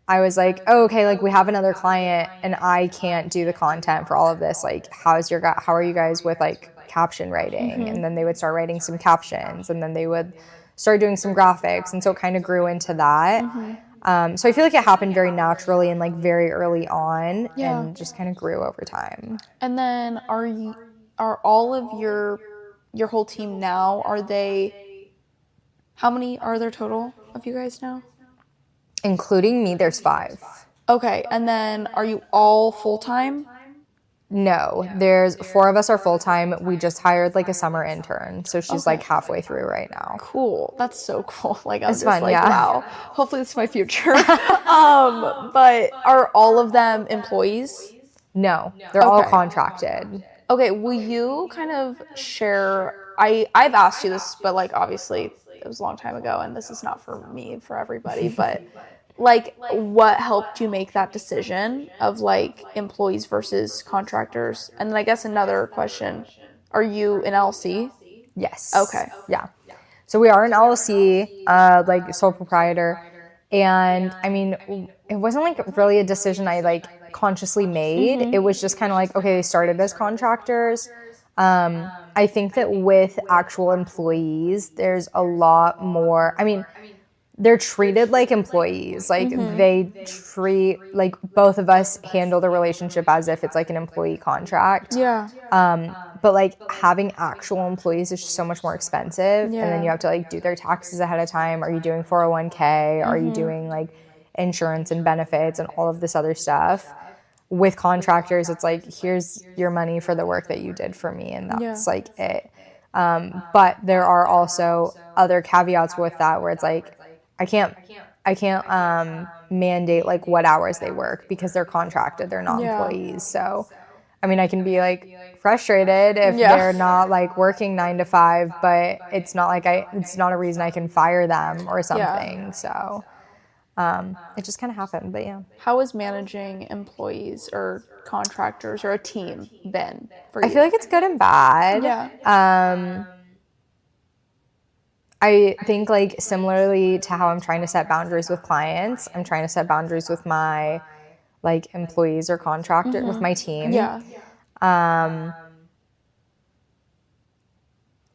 I was like, oh, okay, like we have another client and I can't do the content for all of this. Like, how are you guys with like caption writing? And then they would start writing some captions, and then they would start doing some graphics. And so it kind of grew into that. So I feel like it happened very naturally and like very early on, and just kind of grew over time. And then are all of your whole team now, how many are there total of you guys now? Including me, there's 5. Okay, and then are you all full-time? No, there's 4 of us are full-time. We just hired like a summer intern, so she's like halfway through right now. Cool. That's so cool. Like I'm it's just fun, like, wow. Hopefully it's my future. But are all of them employees? No, they're all contracted. Okay, will you kind of share, I've asked you this, but like obviously it was a long time ago and this is not for me, for everybody, but like what helped you make that decision of like employees versus contractors? And then I guess another question, are you an LLC? Yes. Okay. Yeah. So we are an LLC, like sole proprietor. And I mean, it wasn't like really a decision I like consciously made. It was just kind of like, okay, they started as contractors. I think that with actual employees, there's a lot more. I mean, they're treated like employees. Like they treat, like both of us handle the relationship as if it's like an employee contract. Yeah. But like having actual employees is just so much more expensive. Yeah. And then you have to like do their taxes ahead of time. Are you doing 401k? Are you doing like insurance and benefits and all of this other stuff? With contractors, it's like, here's your money for the work that you did for me. And that's like it. But there are also other caveats with that where it's like, I can't mandate like what hours they work because they're contracted, they're not employees. So, I mean, I can be like frustrated if they're not like working 9 to 5, but it's not like it's not a reason I can fire them or something. So, it just kind of happened, but yeah. How has managing employees or contractors or a team been for you? I feel like it's good and bad. Yeah. I think like similarly to how I'm trying to set boundaries with clients, I'm trying to set boundaries with my like employees or contractor with my team. Yeah.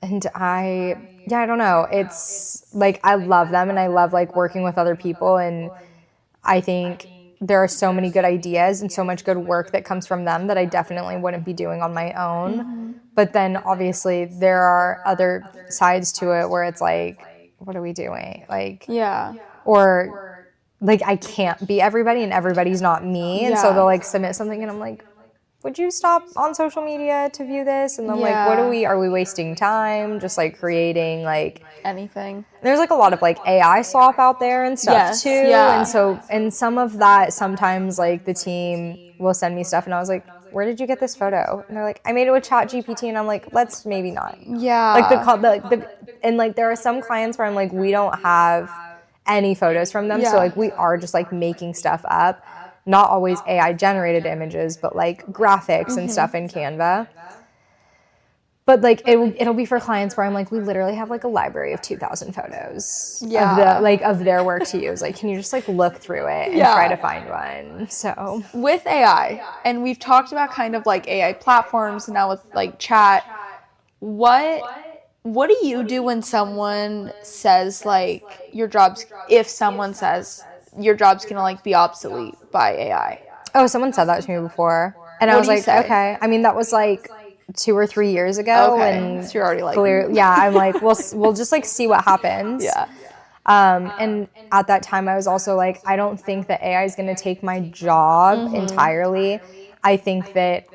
And I don't know. It's like I love them and I love like working with other people, and I think there are so many good ideas and so much good work that comes from them that I definitely wouldn't be doing on my own. But then obviously there are other sides to it where it's like, what are we doing? Like, or like I can't be everybody and everybody's not me. And so they'll like submit something and I'm like, would you stop on social media to view this? And I'm like, are we wasting time just like creating like anything? There's like a lot of like AI swap out there and stuff too. And so, and some of that sometimes like the team will send me stuff and I was like, where did you get this photo? And they're like, I made it with ChatGPT. And I'm like, let's maybe not. Yeah. Like and like there are some clients where I'm like, we don't have any photos from them. So like we are just like making stuff up. Not always AI generated images, but like graphics and stuff in Canva. But like it'll be for clients where I'm like, we literally have like a library of 2,000 photos of their work to use. Like, can you just like look through it and try to find one? So with AI, and we've talked about kind of like AI platforms and now with like chat, what do you do when someone says like if someone says your job's gonna like be obsolete by AI? Oh, someone said that to me before. And I was like, okay. I mean, that was like 2 or 3 years ago. Okay. And so you're already like, I'm like, we'll just like see what happens. Yeah. And at that time I was also like, I don't think that AI is going to take my job entirely. I think that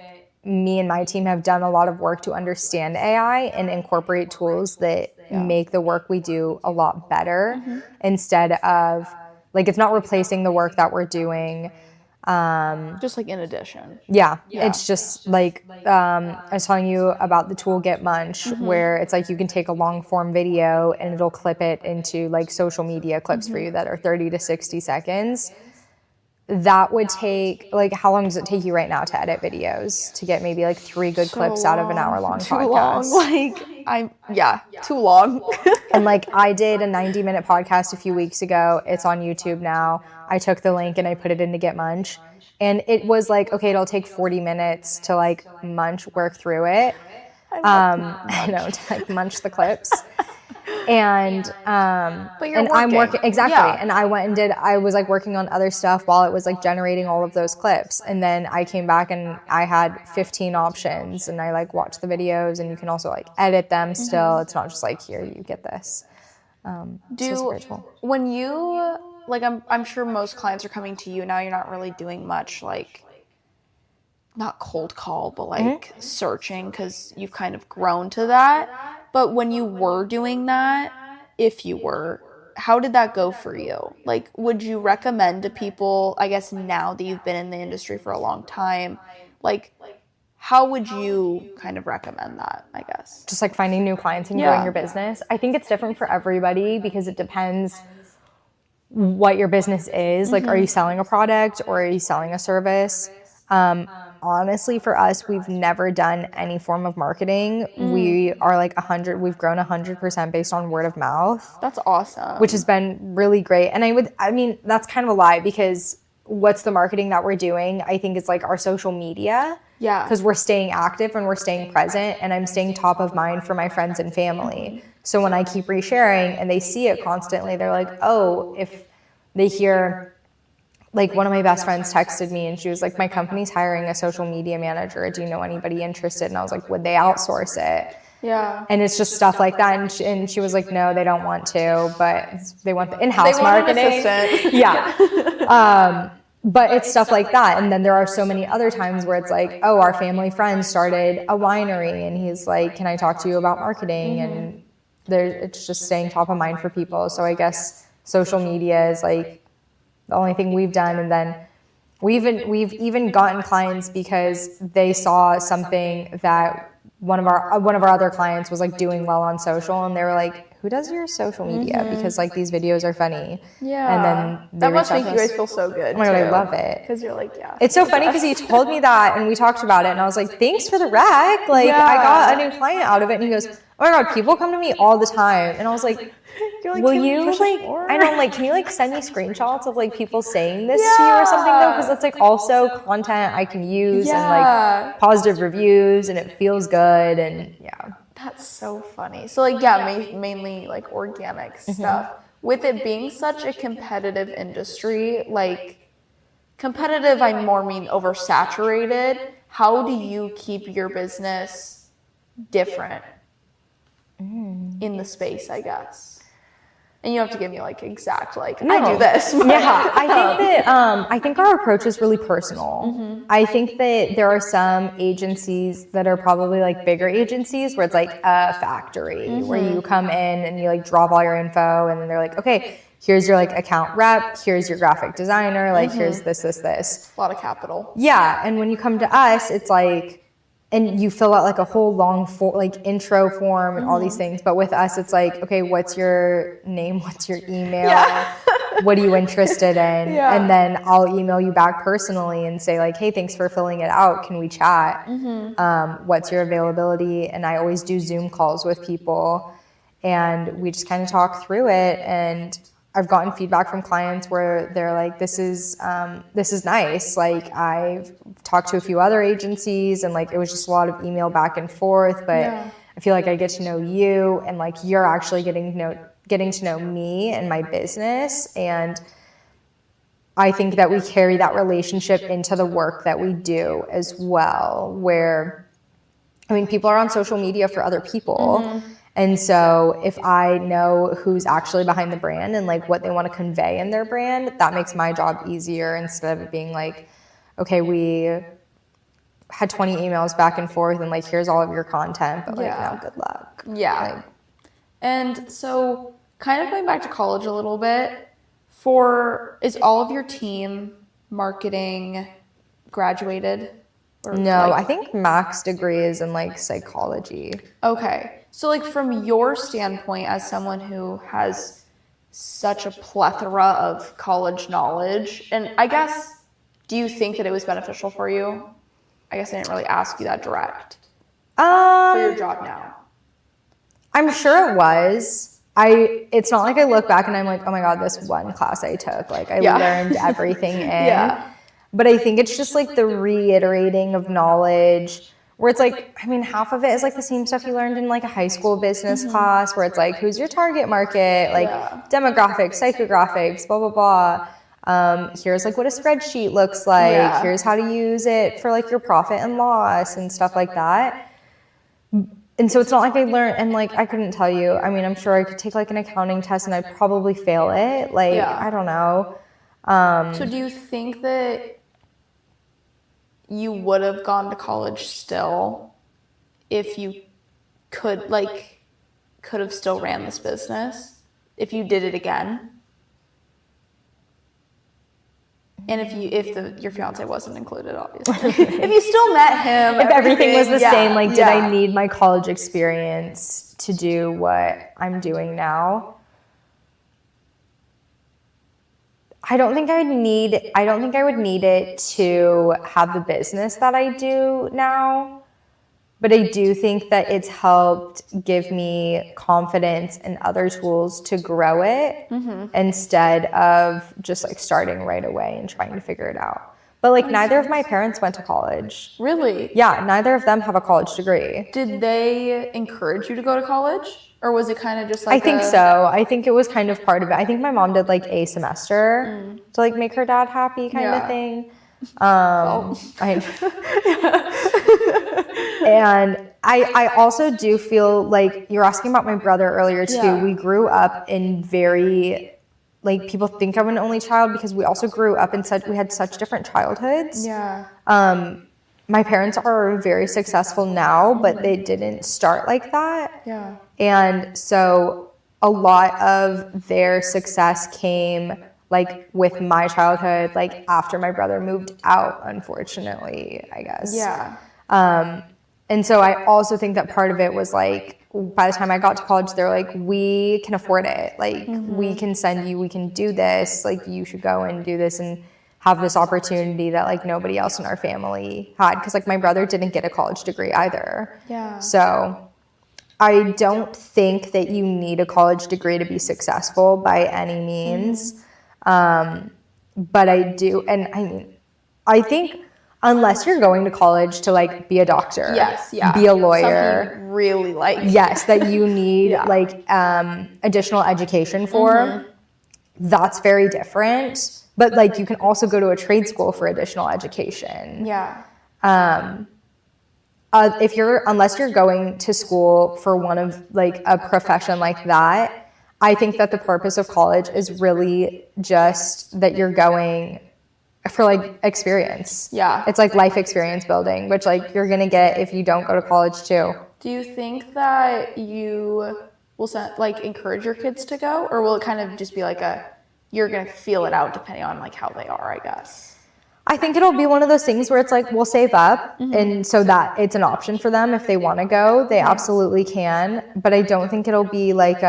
me and my team have done a lot of work to understand AI and incorporate tools that make the work we do a lot better instead of like, it's not replacing the work that we're doing. Just like in addition. Yeah. It's just like, I was telling you about the tool Get Munch, where it's like you can take a long form video and it'll clip it into like social media clips for you that are 30 to 60 seconds. That would take, like, how long does it take you right now to edit videos to get maybe like 3 good clips out of an hour-long podcast? Too long. And like I did a 90-minute podcast a few weeks ago. It's on YouTube now. I took the link and I put it into Get Munch. And it was like, okay, it'll take 40 minutes to like work through it. I know, to like munch the clips. And but you're and working. I'm working and I was like working on other stuff while it was like generating all of those clips, and then I came back and I had 15 options and I like watched the videos, and you can also like edit them still. It's not just like, here, you get this. When you like, I'm sure most clients are coming to you now, you're not really doing much like, not cold call, but like searching, because you've kind of grown to that. But when you were doing that, if you were, how did that go for you? Like, would you recommend to people, I guess now that you've been in the industry for a long time, like, how would you kind of recommend that, I guess? Just like finding new clients and growing your business. I think it's different for everybody because it depends what your business is. Like, are you selling a product or are you selling a service? Honestly, for us, we've never done any form of marketing. We are like we've grown 100% based on word of mouth. That's awesome. Which has been really great. And I mean, that's kind of a lie, because what's the marketing that we're doing? I think it's like our social media. Yeah. Because we're staying active and we're staying present, and I'm staying top of mind for my friends and family. So when I keep resharing and they see it constantly, they're like, oh, if they hear, like one of my best friends texted me and she was like, my company's hiring a social media manager. Do you know anybody interested? And I was like, would they outsource it? Yeah. And it's just stuff like that. And she was like, no, they don't want to, but they want the in-house marketing. Yeah. But it's stuff like that. And then there are so many other times where it's like, oh, our family friend started a winery and he's like, can I talk to you about marketing? And it's just staying top of mind for people. So I guess social media is like the only thing we've done. And then we've even gotten clients because they saw something that one of our other clients was like doing well on social, and they were like, who does your social media? Because like these videos are funny. Yeah. And then that must make you guys feel so good. Oh my God, I love it. Because you're like, yeah. It's so funny because he told me that and we talked about it and I was like, thanks for the rec. Like I got a new client out of it. And he goes, oh my God, people come to me all the time. And I was like, will you like, I know, like, can you like send me screenshots of like people saying this to you or something though? Because it's like also content I can use and like positive reviews and it feels good and yeah. That's so funny. So like, yeah, mainly like organic stuff. With it being such a competitive industry, like competitive, I more mean oversaturated. How do you keep your business different in the space, I guess? And you don't have to give me like exact, like I do this. But, yeah, I think our approach is really personal. I think that there are some agencies that are probably like bigger agencies where it's like a factory where you come in and you like drop all your info and then they're like, okay, here's your like account rep, here's your graphic designer, like here's this. A lot of capital. Yeah, and when you come to us, it's like, and you fill out like a whole long intro form and all these things. But with us, it's like, okay, what's your name? What's your email? Yeah. What are you interested in? Yeah. And then I'll email you back personally and say like, hey, thanks for filling it out. Can we chat? What's your availability? And I always do Zoom calls with people and we just kind of talk through it. And I've gotten feedback from clients where they're like, this is nice. Like I've talked to a few other agencies and like, it was just a lot of email back and forth, but I feel like I get to know you and like, you're actually getting to know me and my business. And I think that we carry that relationship into the work that we do as well, where, I mean, people are on social media for other people. And so if I know who's actually behind the brand and like what they want to convey in their brand, that makes my job easier instead of it being like, okay, we had 20 emails back and forth and like, here's all of your content, but like, now good luck. Yeah. Like, and so kind of going back to college a little bit, is all of your team marketing graduated? No, I think max degree is in like psychology. Okay. So like from your standpoint as someone who has such a plethora of college knowledge, and I guess, do you think that it was beneficial for you? I guess I didn't really ask you that direct. For your job now. I'm sure it was. It's not like I look back and I'm like, oh my God, this one class I took, like I learned everything in. But I think it's just like the reiterating of knowledge where it's like, I mean, half of it is like the same stuff you learned in like a high school business class where it's like, who's your target market, like demographics, psychographics, blah, blah, blah. Here's like what a spreadsheet looks like. Here's how to use it for like your profit and loss and stuff like that. And so it's not like I learned, and like I couldn't tell you. I mean, I'm sure I could take like an accounting test and I'd probably fail it. Like, I don't know. So do you think that you would have gone to college still if you could have still ran this business if you did it again? And if your fiance wasn't included, obviously. If you still met him. If everything was the same, like did I need my college experience to do what I'm doing now? I don't think I would need it to have the business that I do now. But I do think that it's helped give me confidence and other tools to grow it instead of just like starting right away and trying to figure it out. But like neither of my parents went to college. Really? Yeah, neither of them have a college degree. Did they encourage you to go to college? Or was it kind of just like I think so. I think it was kind of part of it. I think my mom did like a semester to like make her dad happy kind of thing. And I also do feel like you were asking about my brother earlier too. Yeah. We grew up in very, like, people think I'm an only child because we also grew up in we had such different childhoods. Yeah. My parents are very successful now, but they didn't start like that. Yeah. And so a lot of their success came like with my childhood, like after my brother moved out, unfortunately, I guess. Yeah. And so I also think that part of it was like, by the time I got to college, they're like, we can afford it. Like, we can send you, we can do this. Like, you should go and do this and have this opportunity that like nobody else in our family had. Because like my brother didn't get a college degree either. Yeah. So I don't think that you need a college degree to be successful by any means. But I do, and I mean, I think unless you're going to college to like be a doctor, Yes, yeah. be a lawyer, Something you really like. yes, that you need like additional education for, that's very different. But like you can also go to a trade school for additional education. Yeah. Unless you're going to school for one of like a profession like that, I think that the purpose of college is really just that you're going for like experience. Yeah. It's like life experience building, which like you're going to get if you don't go to college too. Do you think that you will like encourage your kids to go, or will it kind of just be like you're going to feel it out depending on like how they are, I guess? I think it'll be one of those things where it's like we'll save up and so that it's an option for them if they want to go, they absolutely can. But I don't think it'll be like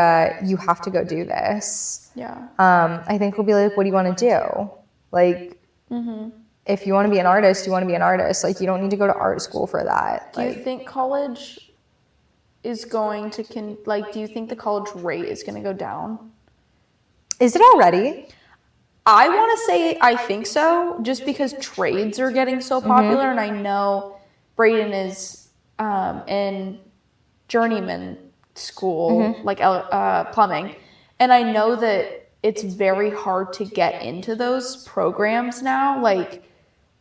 you have to go do this. Yeah. I think we'll be like, what do you want to do? Like, if you want to be an artist, you want to be an artist. Like, you don't need to go to art school for that. Do you think college is going to do you think the college rate is going to go down? Is it already? I want to say I think so, just because trades are getting so popular, and I know Brayden is in journeyman school, like plumbing, and I know that it's very hard to get into those programs now. Like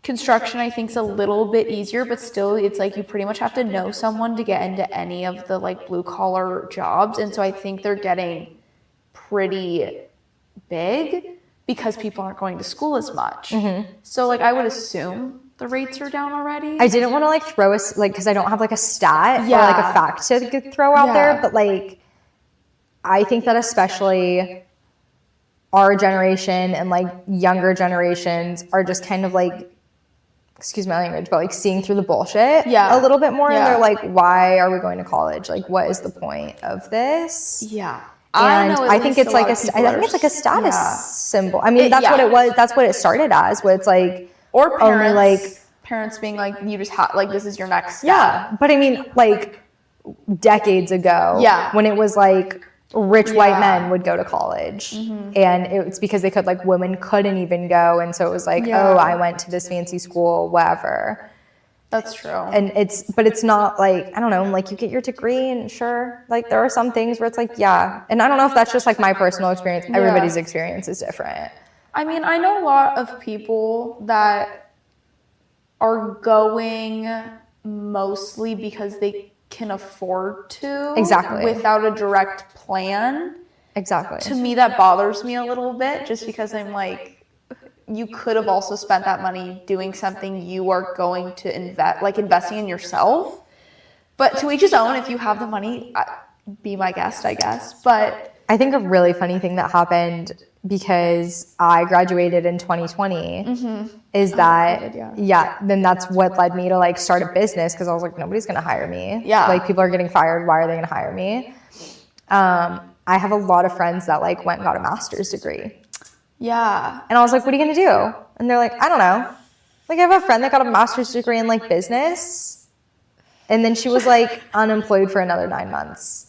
construction, I think is a little bit easier, but still, it's like you pretty much have to know someone to get into any of the like blue collar jobs, and so I think they're getting pretty big because people aren't going to school as much. So like I would assume the rates are down already. I didn't want to like throw us like because I don't have like a stat or Yeah. like a fact to throw out Yeah. there, but like I think that especially our generation and like younger generations are just kind of like, excuse my language, but like seeing through the bullshit Yeah. a little bit more, and Yeah. they're like, why are we going to college? Like, what is the point of this? Yeah. And know at I think least it's like lot of people I think are- it's like a status yeah. symbol. I mean, that's yeah. what it was. That's what it started as. Where it's like, Or only parents, like, parents being like, you just like this is your next step. yeah. But I mean, like decades ago, Yeah. when it was like rich white Yeah. men would go to college, and it's because they could like women couldn't even go, and so it was like, Yeah. oh, I went to this fancy school, whatever. That's true. And it's not like, I don't know, like you get your degree and sure, like there are some things where it's like, yeah. And I don't know if that's just like my personal experience. Everybody's experience is different. I mean, I know a lot of people that are going mostly because they can afford to. Exactly. Without a direct plan. Exactly. To me, that bothers me a little bit just because I'm like, you could have also spent that money doing something you are going to invest, like investing in yourself. But to each his own, if you have the money, be my guest, I guess. But I think a really funny thing that happened because I graduated in 2020 is that, then that's what led me to like start a business because I was like, nobody's going to hire me. Yeah. Like people are getting fired. Why are they going to hire me? I have a lot of friends that like went and got a master's degree. yeah. And I was like, what are you going to do? And they're like, I don't know. Like I have a friend that got a master's degree in like business. And then she was like unemployed for another 9 months.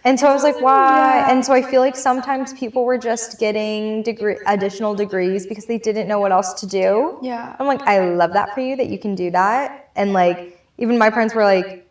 And so I was like, why? And so I feel like sometimes people were just getting additional degrees because they didn't know what else to do. Yeah. I'm like, I love that for you that you can do that. And like, even my parents were like,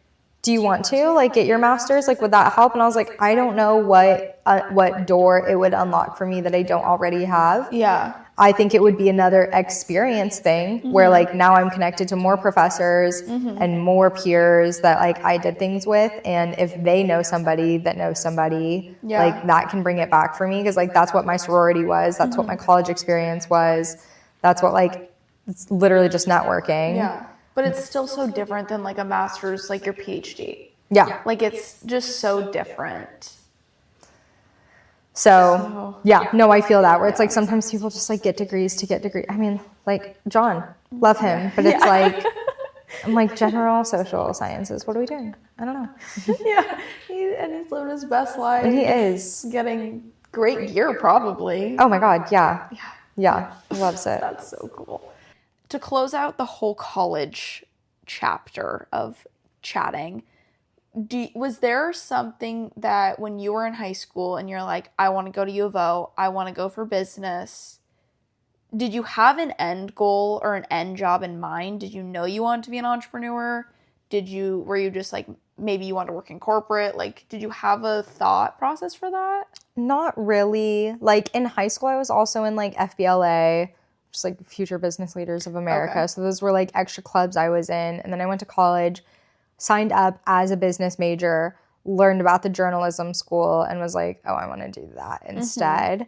do you want to like get your master's? Like, would that help? And I was like, I don't know what door it would unlock for me that I don't already have. Yeah. I think it would be another experience thing where like now I'm connected to more professors and more peers that like I did things with, and if they know somebody that knows somebody, like that can bring it back for me, because like that's what my sorority was, that's what my college experience was, that's what like it's literally just networking. Yeah. But it's still so different than like a master's, like your PhD. Yeah. Like it's just so different. So, yeah, no, I feel that, where it's like sometimes people just like get degrees to get degrees. I mean, like John, love him, but it's like, I'm like, general social sciences, what are we doing? I don't know. Yeah, and he's living his best life. And he is. Getting great gear, probably. Oh my God, yeah. Yeah, loves it. That's so cool. To close out the whole college chapter of chatting, was there something that when you were in high school and you're like, I want to go to U of O, I want to go for business, did you have an end goal or an end job in mind? Did you know you wanted to be an entrepreneur? Were you just like, maybe you want to work in corporate? Like, did you have a thought process for that? Not really. Like in high school, I was also in like FBLA, just like Future Business Leaders of America. Okay. So those were like extra clubs I was in. And then I went to college, signed up as a business major, learned about the journalism school, and was like, oh, I want to do that instead.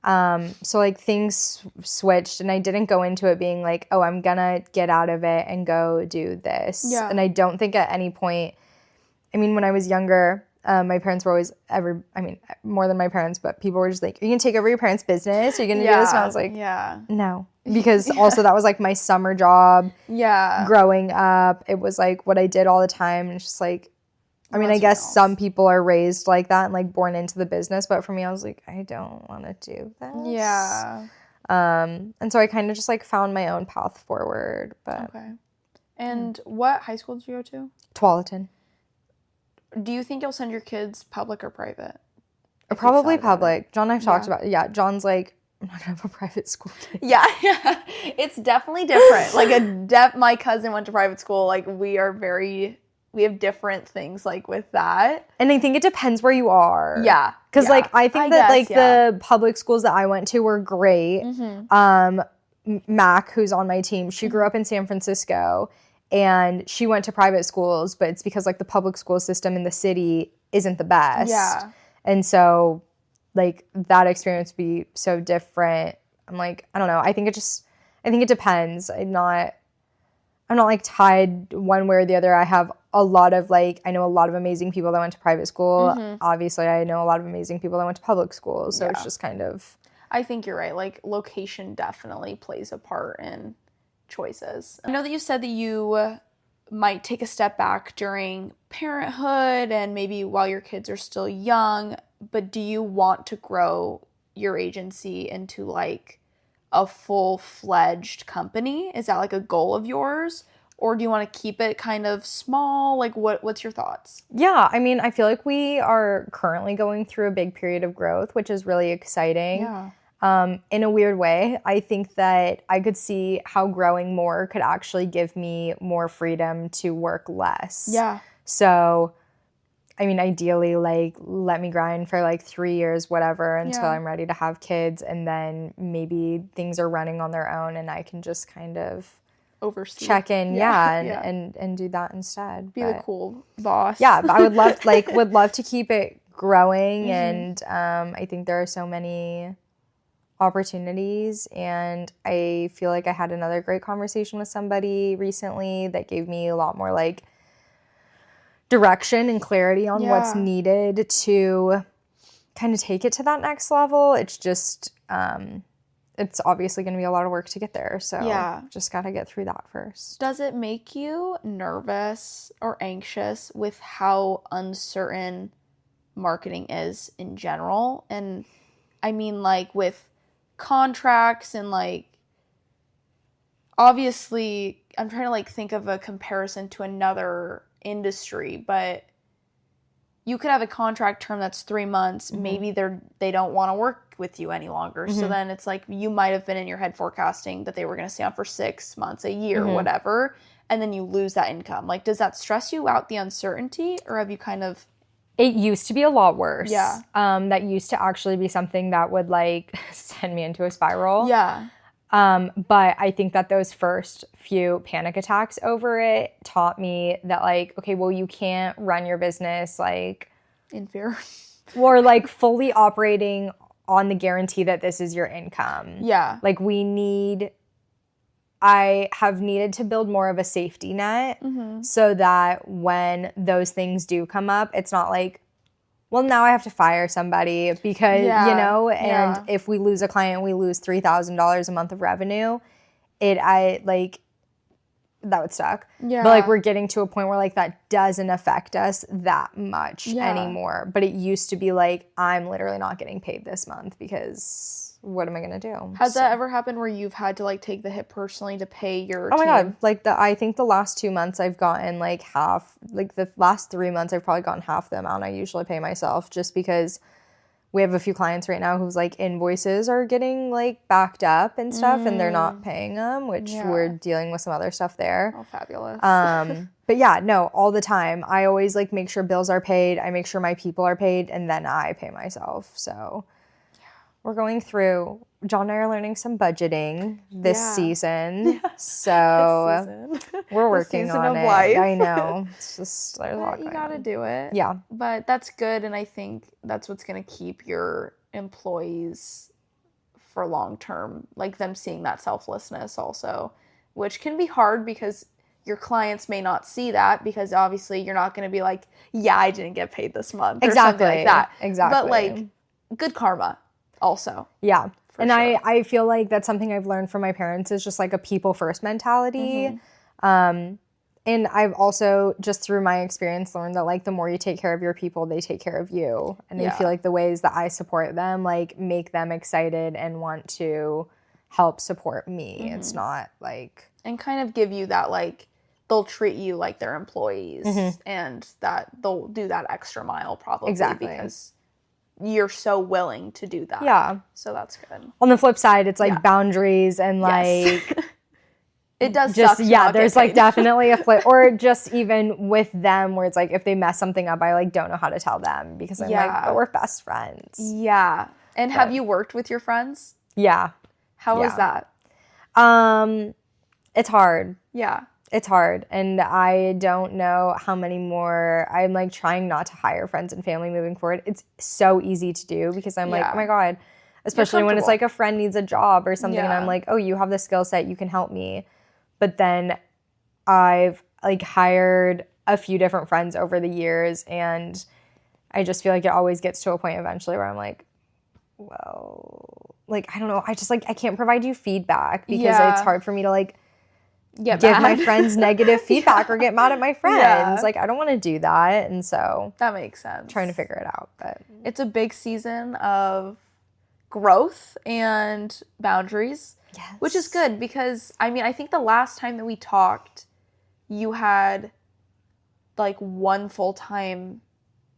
So like things switched, and I didn't go into it being like, oh, I'm gonna get out of it and go do this. Yeah. And I don't think at any point, I mean, when I was younger, my parents were always more than my parents, but people were just like, are you gonna take over your parents' business? Are you gonna do this? And I was like, no. Because also that was like my summer job. Yeah. Growing up, it was like what I did all the time. And it's just like, I mean, I guess some people are raised like that and like born into the business, but for me, I was like, I don't want to do this. Yeah. And so I kind of just like found my own path forward. But Okay. And what high school did you go to? Tualatin. Do you think you'll send your kids public or private? Probably public. John and I've talked about it. Yeah, John's like, I'm not gonna have a private school kid. Yeah. It's definitely different. Like my cousin went to private school. Like we have different things like with that. And I think it depends where you are. Yeah. Because like I think the public schools that I went to were great. Mac, who's on my team, she grew up in San Francisco and she went to private schools, but it's because like the public school system in the city isn't the best. Yeah. And so like that experience would be so different. I'm like, I don't know. I think it depends. I'm not like tied one way or the other. I have I know a lot of amazing people that went to private school. Obviously, I know a lot of amazing people that went to public school. So it's just kind of. I think you're right. Like location definitely plays a part in choices. I know that you said that you might take a step back during parenthood and maybe while your kids are still young, but do you want to grow your agency into like a full-fledged company? Is that like a goal of yours? Or do you want to keep it kind of small? Like what's your thoughts? Yeah, I mean, I feel like we are currently going through a big period of growth, which is really exciting. Yeah. In a weird way, I think that I could see how growing more could actually give me more freedom to work less. Yeah. So, I mean, ideally, like, let me grind for like 3 years, whatever, until I'm ready to have kids. And then maybe things are running on their own and I can just kind of oversee, check in, and do that instead. Be the cool boss. Yeah, but I would love to keep it growing. And I think there are so many opportunities, and I feel like I had another great conversation with somebody recently that gave me a lot more like direction and clarity on what's needed to kind of take it to that next level. It's just it's obviously going to be a lot of work to get there, so just got to get through that first. Does it make you nervous or anxious with how uncertain marketing is in general? And I mean, like with contracts and like, obviously I'm trying to like think of a comparison to another industry, but you could have a contract term that's 3 months. Maybe they don't want to work with you any longer. So then it's like you might have been in your head forecasting that they were going to stay on for 6 months, a year, whatever. And then you lose that income. Like, does that stress you out, the uncertainty, or have you kind of... It used to be a lot worse. Yeah. That used to actually be something that would like send me into a spiral. Yeah. But I think that those first few panic attacks over it taught me that like, okay, well, you can't run your business like in fear or like fully operating on the guarantee that this is your income. Yeah. Like I have needed to build more of a safety net so that when those things do come up, it's not like, well, now I have to fire somebody because, and if we lose a client, we lose $3,000 a month of revenue. That would suck. Yeah. But like we're getting to a point where like that doesn't affect us that much anymore. But it used to be like, I'm literally not getting paid this month because what am I going to do? Has that ever happened where you've had to like take the hit personally to pay your team? Oh my God. Like I think the last 2 months I've gotten like half, like the last 3 months I've probably gotten half the amount I usually pay myself just because we have a few clients right now whose like invoices are getting like backed up and stuff and they're not paying them, which we're dealing with some other stuff there. Oh, fabulous. But yeah, no, all the time. I always like make sure bills are paid. I make sure my people are paid and then I pay myself. So we're going through, John and I are learning some budgeting this season. So we're working on it. Life. I know. It's just, there's a lot you got to do it. Yeah. But that's good. And I think that's what's going to keep your employees for long term, like them seeing that selflessness also, which can be hard because your clients may not see that because obviously you're not going to be like, yeah, I didn't get paid this month or something like that. Exactly. But like good karma. Also. Yeah. And sure. I feel like that's something I've learned from my parents is just like a people first mentality. And I've also just through my experience learned that like the more you take care of your people, they take care of you. And I feel like the ways that I support them like make them excited and want to help support me. It's not like... And kind of give you that like they'll treat you like they're employees and that they'll do that extra mile probably because you're so willing to do that. Yeah. So that's good. On the flip side, it's like boundaries and like... It does just, suck. Yeah, there's like definitely a flip. Or just even with them where it's like if they mess something up, I like don't know how to tell them because I'm like, but we're best friends. Yeah. And have you worked with your friends? Yeah. How was that? It's hard. Yeah. It's hard. And I don't know how many more. I'm like trying not to hire friends and family moving forward. It's so easy to do because I'm like, oh my God. Especially when it's like a friend needs a job or something and I'm like, oh, you have the skill set, you can help me. But then I've like hired a few different friends over the years and I just feel like it always gets to a point eventually where I'm like, well, like, I don't know. I just like, I can't provide you feedback because it's hard for me to like give my friends negative feedback or get mad at my friends. Like, I don't want to do that. And so that makes sense. Trying to figure it out. But it's a big season of growth and boundaries. Yes. Which is good because, I mean, I think the last time that we talked, you had like one full-time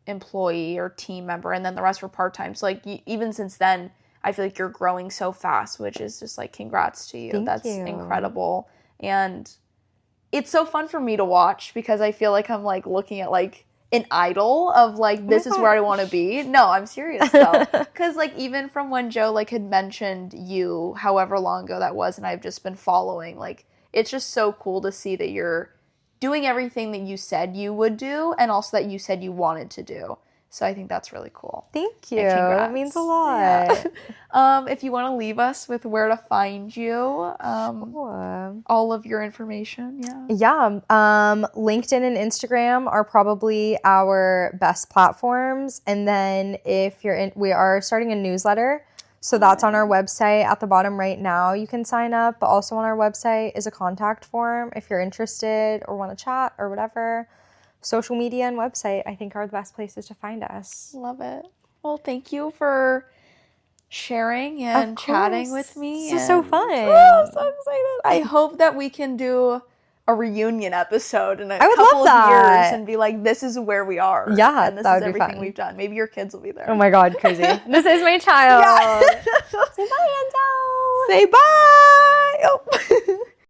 employee or team member and then the rest were part-time. So like even since then, I feel like you're growing so fast, which is just like congrats to you. That's incredible. And it's so fun for me to watch because I feel like I'm like looking at like an idol of like this is where I want to be. No, I'm serious though, because like even from when Joe like had mentioned you however long ago that was and I've just been following, like it's just so cool to see that you're doing everything that you said you would do and also that you said you wanted to do. So I think that's really cool. Thank you. That means a lot. If you want to leave us with where to find you, all of your information. Yeah. LinkedIn and Instagram are probably our best platforms. And then if you're in, we are starting a newsletter. So that's on our website at the bottom right now. You can sign up. But also on our website is a contact form if you're interested or want to chat or whatever. Social media and website, I think, are the best places to find us. Love it. Well, thank you for sharing and chatting with me. This is so fun. Oh, I'm so excited. I hope that we can do a reunion episode in a I would couple love of years that. and be like, this is where we are. Yeah, and this that is would be everything fun. we've done. Maybe your kids will be there. Oh my God, crazy. This is my child. Yeah. Say bye, Enzo. Say bye. Oh.